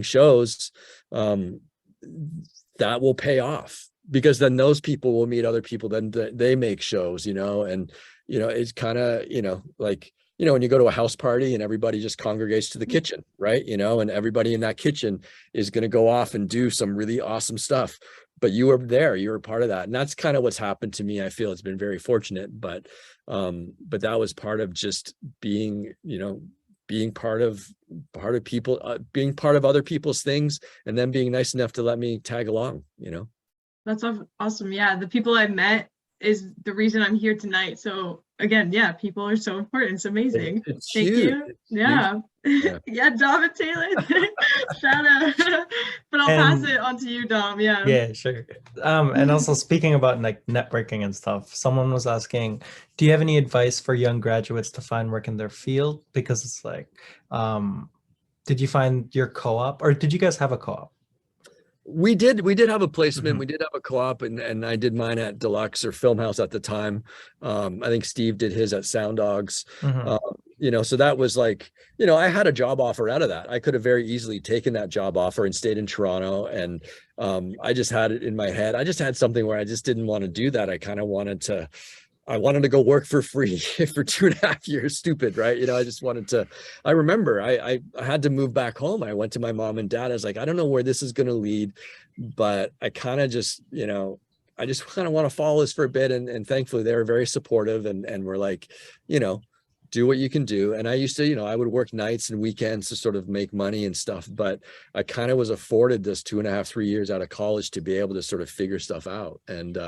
Speaker 5: shows, that will pay off, because then those people will meet other people, then they make shows, you know. And, you know, it's kind of, you know, like, you know, when you go to a house party and everybody just congregates to the kitchen, right? You know, and everybody in that kitchen is going to go off and do some really awesome stuff, but you were there, you were part of that. And that's kind of what's happened to me. I feel it's been very fortunate, but that was part of just being, you know, being part of people, being part of other people's things, and then being nice enough to let me tag along, you know.
Speaker 3: That's awesome. Yeah, the people I've met is the reason I'm here tonight. So again, yeah, people are so important. It's amazing.
Speaker 5: It's
Speaker 3: Thank
Speaker 5: huge.
Speaker 3: you. Yeah. Yeah, Dom and Taylor. Shout out. But I'll pass it on to you, Dom. Yeah.
Speaker 2: Yeah, sure. And also speaking about like networking and stuff, someone was asking, do you have any advice for young graduates to find work in their field? Because it's like, did you find your co-op, or did you guys have a co-op?
Speaker 5: We did have a placement. We did have a co-op, and I did mine at Deluxe or Filmhouse at the time. I think Steve did his at Sound Dogs. You know, so that was like, you know, I had a job offer out of that. I could have very easily taken that job offer and stayed in Toronto. And I just had it in my head. I just had something where I just didn't want to do that. I kind of wanted to go work for free for 2.5 years. Stupid, right? You know, I just wanted to, I remember I had to move back home. I went to my mom and dad. I was like, I don't know where this is going to lead, but I kind of just, you know, I just kind of want to follow this for a bit. And thankfully they were very supportive and were like, you know, do what you can do. And I used to, you know, I would work nights and weekends to sort of make money and stuff, but I kind of was afforded this 2.5, 3 years out of college to be able to sort of figure stuff out. And,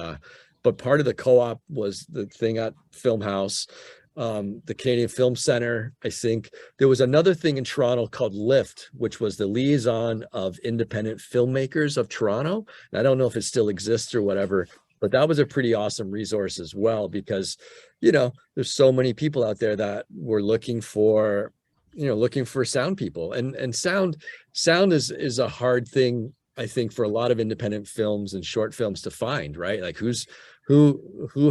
Speaker 5: but part of the co-op was the thing at Filmhouse, the Canadian Film Center. I think there was another thing in Toronto called LIFT, which was the Liaison of Independent Filmmakers of Toronto. And I don't know if it still exists or whatever, but that was a pretty awesome resource as well, because, you know, there's so many people out there that were looking for, you know, looking for sound people, and sound is a hard thing, I think, for a lot of independent films and short films to find, right? Like who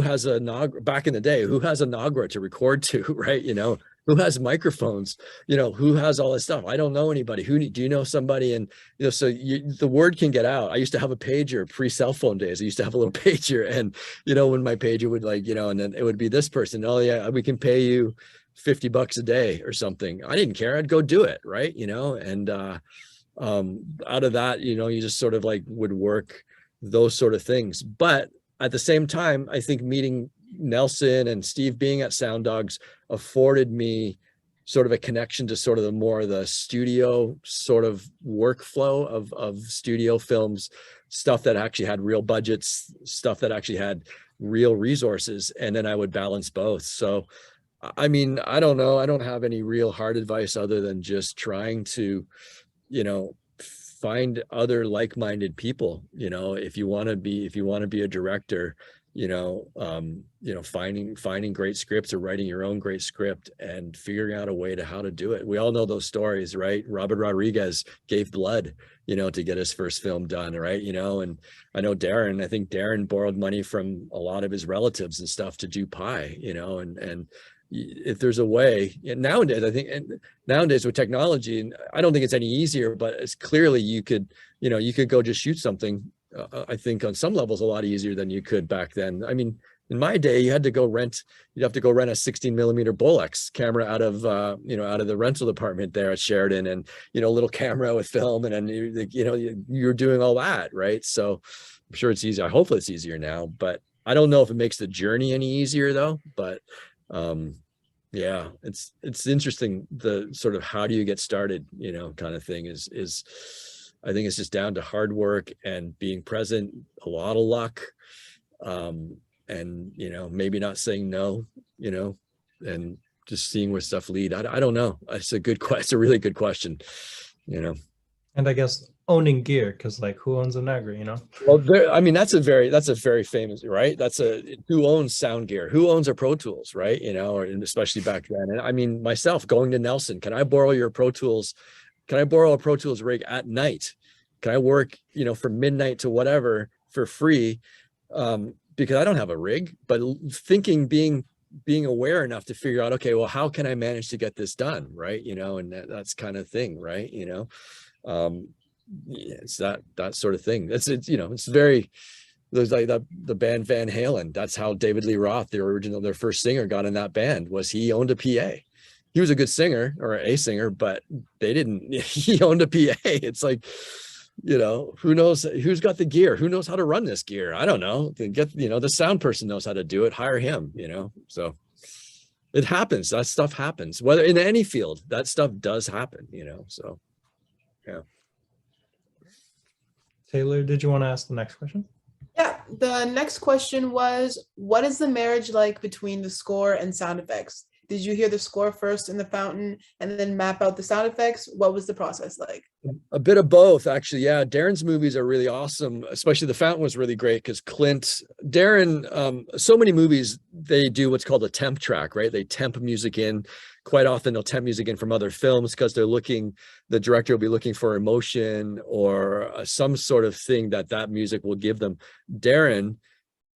Speaker 5: has a Nagra back in the day, who has a Nagra to record to, right? You know, who has microphones, you know, who has all this stuff. I don't know anybody. Do you know somebody? And, you know, so the word can get out. I used to have a pager pre-cell phone days. I used to have a little pager, and, you know, when my pager would, like, you know, and then it would be this person. Oh yeah, we can pay you $50 a day or something. I didn't care. I'd go do it. Right. You know, and, out of that, you know, you just sort of like would work those sort of things. But at the same time, I think meeting Nelson and Steve being at Sound Dogs afforded me sort of a connection to sort of the more the studio sort of workflow of studio films, stuff that actually had real budgets, stuff that actually had real resources. And then I would balance both. So, I mean, I don't know. I don't have any real hard advice other than just trying to, you know, find other like-minded people. You know, if you want to be a director, you know, finding great scripts or writing your own great script and figuring out a way to how to do it. We all know those stories, right? Robert Rodriguez gave blood, you know, to get his first film done, right? You know, and I know I think Darren borrowed money from a lot of his relatives and stuff to do Pi, you know, and if there's a way, and nowadays, I think, and nowadays with technology, and I don't think it's any easier, but it's clearly you could go just shoot something. I think on some levels a lot easier than you could back then. I mean, In my day, you'd have to go rent a 16mm Bolex camera out of out of the rental department there at Sheridan, and a little camera with film, and then you're doing all that, right? So I'm sure it's easier. Hopefully it's easier now, but I don't know if it makes the journey any easier though. But yeah, it's interesting, the sort of how do you get started, kind of thing is I think it's just down to hard work and being present, a lot of luck, and maybe not saying no, and just seeing where stuff lead. I don't know. It's a really good question,
Speaker 2: And I guess owning gear, because like who owns a Niagara,
Speaker 5: Well, that's a very famous, right? Who owns sound gear? Who owns a Pro Tools, right? And especially back then. And I mean, myself going to Nelson, can I borrow your Pro Tools? Can I borrow a Pro Tools rig at night? Can I work, from midnight to whatever for free? Because I don't have a rig, but being aware enough to figure out, okay, well, how can I manage to get this done, right? And that's kind of thing, right? It's that sort of thing. It's very, there's like the band Van Halen. That's how David Lee Roth, their first singer, got in that band, was he owned a PA. He was a good singer, or a singer, but he owned a PA. It's like, who knows who's got the gear? Who knows how to run this gear? I don't know. The sound person knows how to do it. Hire him, so it happens. That stuff happens, whether in any field, that stuff does happen, so yeah.
Speaker 2: Taylor, did you want to ask the next question?
Speaker 4: Yeah, the next question was, what is the marriage like between the score and sound effects? Did you hear the score first in the fountain and then map out the sound effects? What was the process like?
Speaker 5: A bit of both, actually. Yeah, Darren's movies are really awesome. Especially the fountain was really great because Darren, so many movies, they do what's called a temp track, right? They temp music in. Quite often they'll temp music in from other films because the director will be looking for emotion or some sort of thing that music will give them. Darren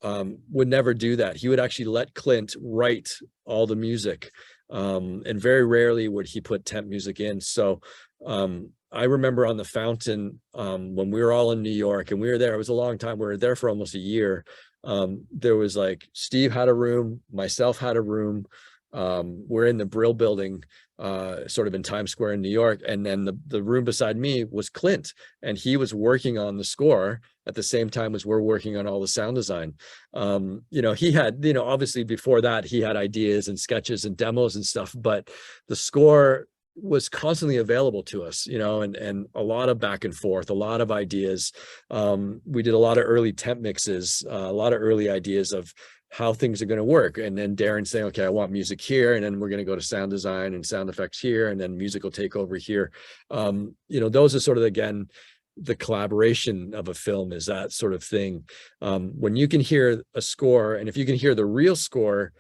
Speaker 5: would never do that. He would actually let Clint write all the music, and very rarely would he put temp music in. So I remember on the fountain, when we were all in New York and we were there, it was a long time, we were there for almost a year. There was like, Steve had a room, myself had a room, we're in the Brill building, sort of in Times Square in New York, and then the room beside me was Clint, and he was working on the score at the same time as we're working on all the sound design. He had, obviously before that he had ideas and sketches and demos and stuff, but the score was constantly available to us, and a lot of back and forth, a lot of ideas. We did a lot of early temp mixes, a lot of early ideas of how things are going to work. And then Darren saying, okay, I want music here. And then we're going to go to sound design and sound effects here. And then music will take over here. Those are sort of, again, the collaboration of a film is that sort of thing. When you can hear a score, and if you can hear the real score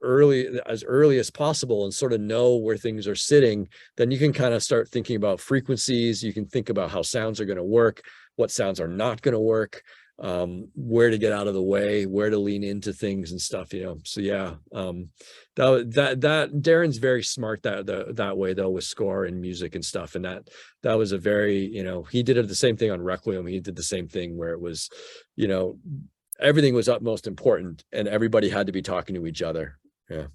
Speaker 5: as early as possible and sort of know where things are sitting, then you can kind of start thinking about frequencies. You can think about how sounds are going to work, what sounds are not going to work, where to get out of the way, where to lean into things and stuff, so yeah, that Darren's very smart that way though, with score and music and stuff. And that was a very, he did it the same thing on Requiem. He did the same thing where it was, everything was utmost important and everybody had to be talking to each other. Yeah.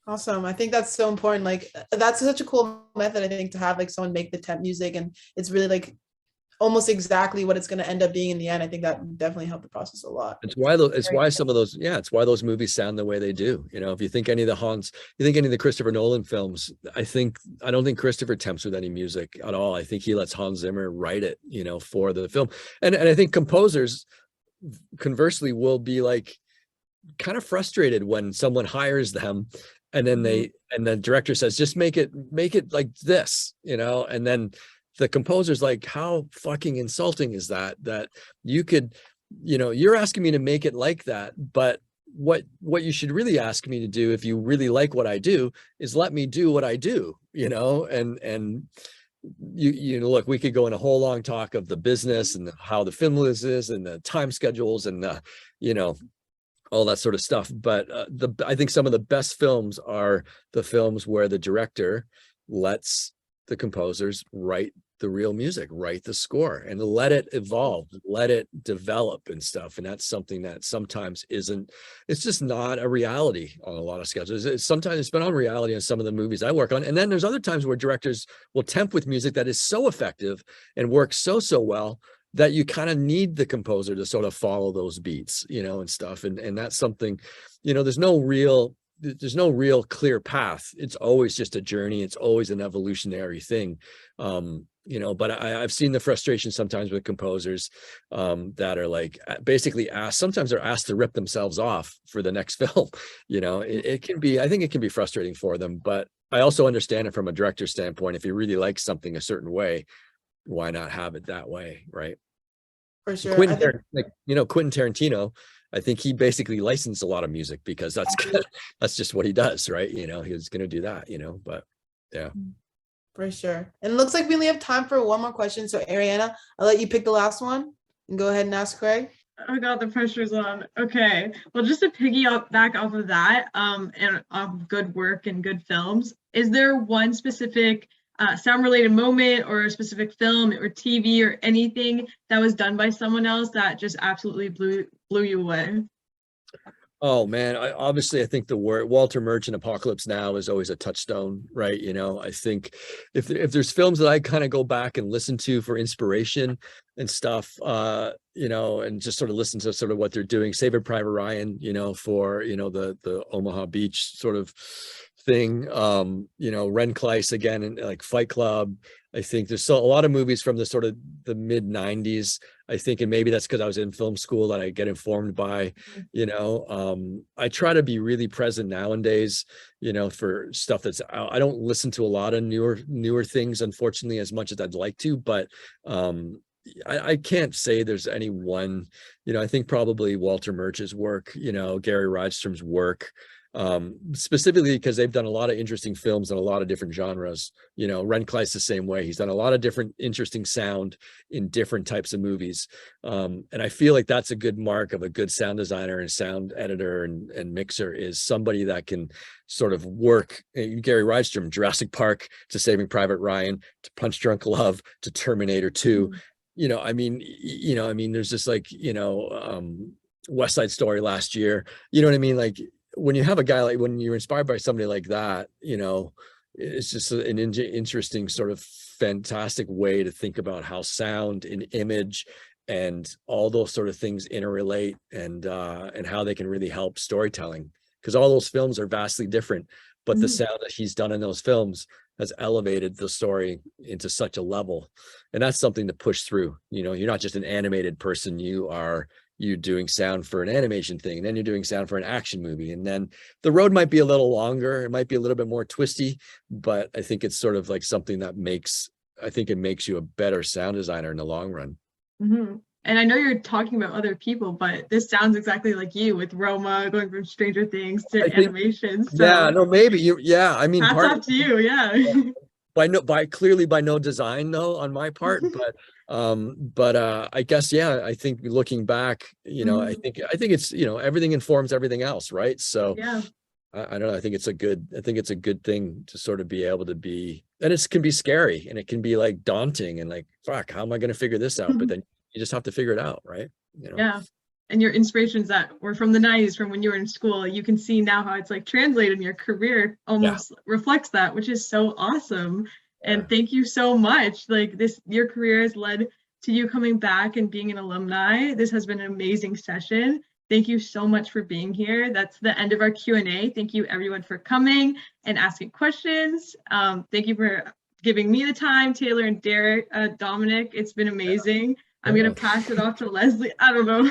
Speaker 4: Awesome. I think that's so important. Like, that's such a cool method, I think, to have like someone make the temp music, and it's really like almost exactly what it's going to end up being in the end. I think that definitely helped the process a lot.
Speaker 5: It's why those movies sound the way they do. If you think any of the Christopher Nolan films, I don't think Christopher temps with any music at all. I think he lets Hans Zimmer write it, for the film. And I think composers conversely will be like kind of frustrated when someone hires them and then and the director says, just make it like this, and then the composer's like, how fucking insulting is that you could, you're asking me to make it like that, but what you should really ask me to do, if you really like what I do, is let me do what I do, and you look, we could go in a whole long talk of the business and how the film is and the time schedules and all that sort of stuff. But I think some of the best films are the films where the director lets the composers write the real music, write the score, and let it evolve, let it develop and stuff. And that's something that sometimes isn't, it's just not a reality on a lot of schedules. Sometimes it's been on reality in some of the movies I work on. And then there's other times where directors will temp with music that is so effective and works so well that you kind of need the composer to sort of follow those beats, and stuff. And that's something, there's no real clear path. It's always just a journey. It's always an evolutionary thing. But I've seen the frustration sometimes with composers that are like basically sometimes they're asked to rip themselves off for the next film. It can be, I think it can be frustrating for them, but I also understand it from a director's standpoint. If you really like something a certain way, why not have it that way, right?
Speaker 4: For sure.
Speaker 5: Quentin Tarantino, I think he basically licensed a lot of music because that's just what he does, right? He was going to do that, but yeah.
Speaker 4: For sure. And it looks like we only have time for one more question. So Ariana, I'll let you pick the last one and go ahead and ask Craig.
Speaker 3: Oh God, the pressure's on. Okay. Well, just to piggyback off of that, and off good work and good films, is there one specific sound-related moment or a specific film or TV or anything that was done by someone else that just absolutely blew you away?
Speaker 5: Oh man, I think the word Walter Murch in Apocalypse Now is always a touchstone, right? I think if there's films that I kind of go back and listen to for inspiration and stuff, and just sort of listen to sort of what they're doing. Saving Private Ryan, for the Omaha Beach sort of thing. Ren Klyce again, and like Fight Club. I think there's a lot of movies from the sort of the mid 90s, I think, and maybe that's because I was in film school that I get informed by, I try to be really present nowadays, for stuff that's out. I don't listen to a lot of newer things, unfortunately, as much as I'd like to, but I can't say there's any one, I think probably Walter Murch's work, Gary Rydstrom's work, specifically because they've done a lot of interesting films in a lot of different genres. Ren Klyce the same way. He's done a lot of different interesting sound in different types of movies. And I feel like that's a good mark of a good sound designer and sound editor and mixer, is somebody that can sort of work. Gary Rydstrom, Jurassic Park to Saving Private Ryan to Punch Drunk Love to Terminator 2. There's just like, West Side Story last year, like, when you have a guy when you're inspired by somebody like that, it's just an interesting sort of fantastic way to think about how sound and image and all those sort of things interrelate, and how they can really help storytelling, because all those films are vastly different, but the sound that he's done in those films has elevated the story into such a level. And that's something to push through. You're not just an animated person, you're doing sound for an animation thing, and then you're doing sound for an action movie, and then the road might be a little longer, it might be a little bit more twisty, but I think it's sort of like something that makes you a better sound designer in the long run.
Speaker 3: Mm-hmm. And I know you're talking about other people, but this sounds exactly like you with Roma, going from Stranger Things to animation. So
Speaker 5: maybe I mean,
Speaker 3: hats off to you. Yeah.
Speaker 5: Clearly by no design though on my part, but I guess, I think looking back, I think it's, everything informs everything else, right? So
Speaker 3: yeah,
Speaker 5: I don't know. I think it's a good thing to sort of be able to be, and it can be scary and it can be like daunting and like, fuck, how am I going to figure this out? But then you just have to figure it out, right?
Speaker 3: Yeah. And your inspirations that were from the 90s, from when you were in school, you can see now how it's like translated in your career almost reflects that, which is so awesome. And thank you so much. Like your career has led to you coming back and being an alumni. This has been an amazing session. Thank you so much for being here. That's the end of our Q&A. Thank you everyone for coming and asking questions. Thank you for giving me the time, Taylor and Derek, Dominic. It's been amazing. I'm going to pass it off to Leslie. I don't know.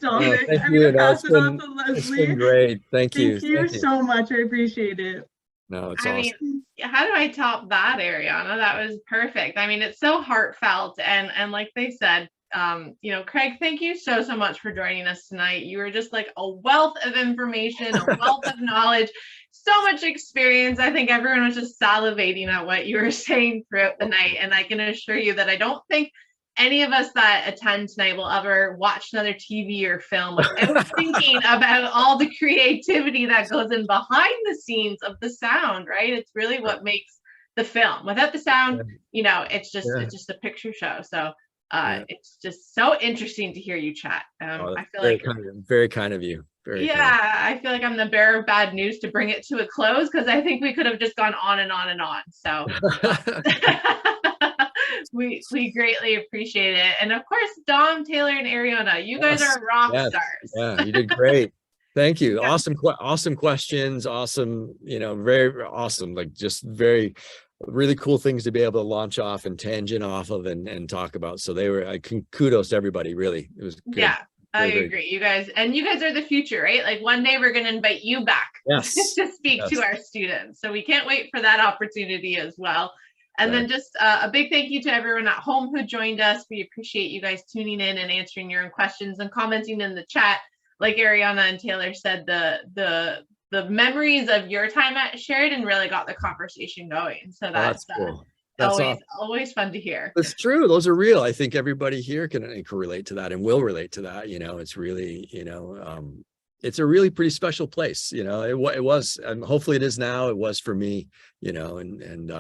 Speaker 3: Dominic, I'm going to pass it off to Leslie.
Speaker 5: It's been great. Thank you.
Speaker 3: Thank you so much. I appreciate it.
Speaker 5: No, it's
Speaker 1: I
Speaker 5: awesome.
Speaker 1: mean, how do I top that, Ariana? That was perfect. I mean, it's so heartfelt, and like they said, Craig, thank you so much for joining us tonight. You were just like a wealth of information, a wealth of knowledge, so much experience. I think everyone was just salivating at what you were saying throughout the night, and I can assure you that I don't think any of us that attend tonight will ever watch another TV or film without thinking about all the creativity that goes in behind the scenes of the sound, right? It's really what makes the film. Without the sound,
Speaker 5: Yeah.
Speaker 1: you know, it's just
Speaker 5: Yeah.
Speaker 1: it's just a picture show. So
Speaker 5: Yeah.
Speaker 1: it's just so interesting to hear you chat.
Speaker 5: Oh,
Speaker 1: I feel
Speaker 5: very
Speaker 1: like
Speaker 5: very kind of you. Very kind.
Speaker 1: yeah, I feel like I'm the bearer of bad news to bring it to a close, because I think we could have just gone on and on and on. So we greatly appreciate it. And of course, Dom, Taylor, and Ariana, you guys
Speaker 5: Yes,
Speaker 1: are rock
Speaker 5: yes.
Speaker 1: stars.
Speaker 5: Yeah, you did great. Thank you.
Speaker 1: Yeah.
Speaker 5: Awesome questions. Awesome, you know, very awesome. Like just very, really cool things to be able to launch off and tangent off of and talk about. So they were, kudos to everybody. Really, it was good.
Speaker 1: Yeah, I
Speaker 5: Very, very
Speaker 1: agree. You guys are the future, right? Like one day we're going to invite you back
Speaker 5: Yes.
Speaker 1: to speak
Speaker 5: Yes.
Speaker 1: to our students. So we can't wait for that opportunity as well. And then
Speaker 5: Exactly.
Speaker 1: just a big thank you to everyone at home who joined us. We appreciate you guys tuning in and answering your own questions and commenting in the chat. Like Ariana and Taylor said, the memories of your time at Sheridan really got the conversation going. So that's
Speaker 5: cool. That's
Speaker 1: always fun to hear.
Speaker 5: It's true. Those are real. I think everybody here can relate to that and will relate to that. You know, it's really, you know, it's a really pretty special place. You know, it was, and hopefully it is now. It was for me, you know, and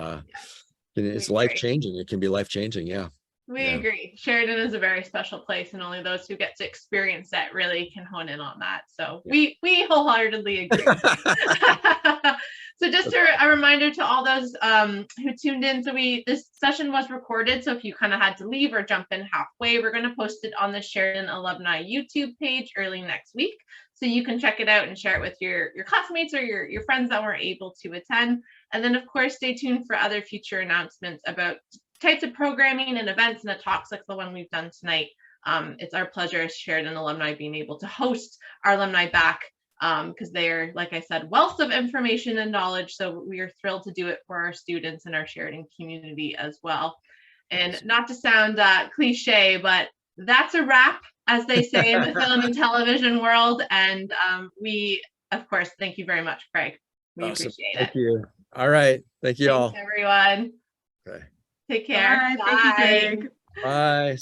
Speaker 5: it's life changing. It can be life changing. Yeah.
Speaker 1: We agree. Sheridan is a very special place, and only those who get to experience that really can hone in on that. So we wholeheartedly agree. So just a reminder to all those who tuned in. So this session was recorded. So if you kind of had to leave or jump in halfway, we're going to post it on the Sheridan Alumni YouTube page early next week. So you can check it out and share it with your classmates or your friends that weren't able to attend. And then of course, stay tuned for other future announcements about types of programming and events and the talks like the one we've done tonight. It's our pleasure as Sheridan Alumni being able to host our alumni back because they're, like I said, wealth of information and knowledge. So we are thrilled to do it for our students and our Sheridan community as well. And not to sound cliche, but that's a wrap, as they say in the film and television world. And we, of course, thank you very much, Craig. We appreciate it.
Speaker 5: Thank you. All right. Thank you all.
Speaker 1: Thanks, everyone.
Speaker 5: Okay.
Speaker 1: Take care.
Speaker 3: Bye. Thank you, Craig.
Speaker 5: Bye.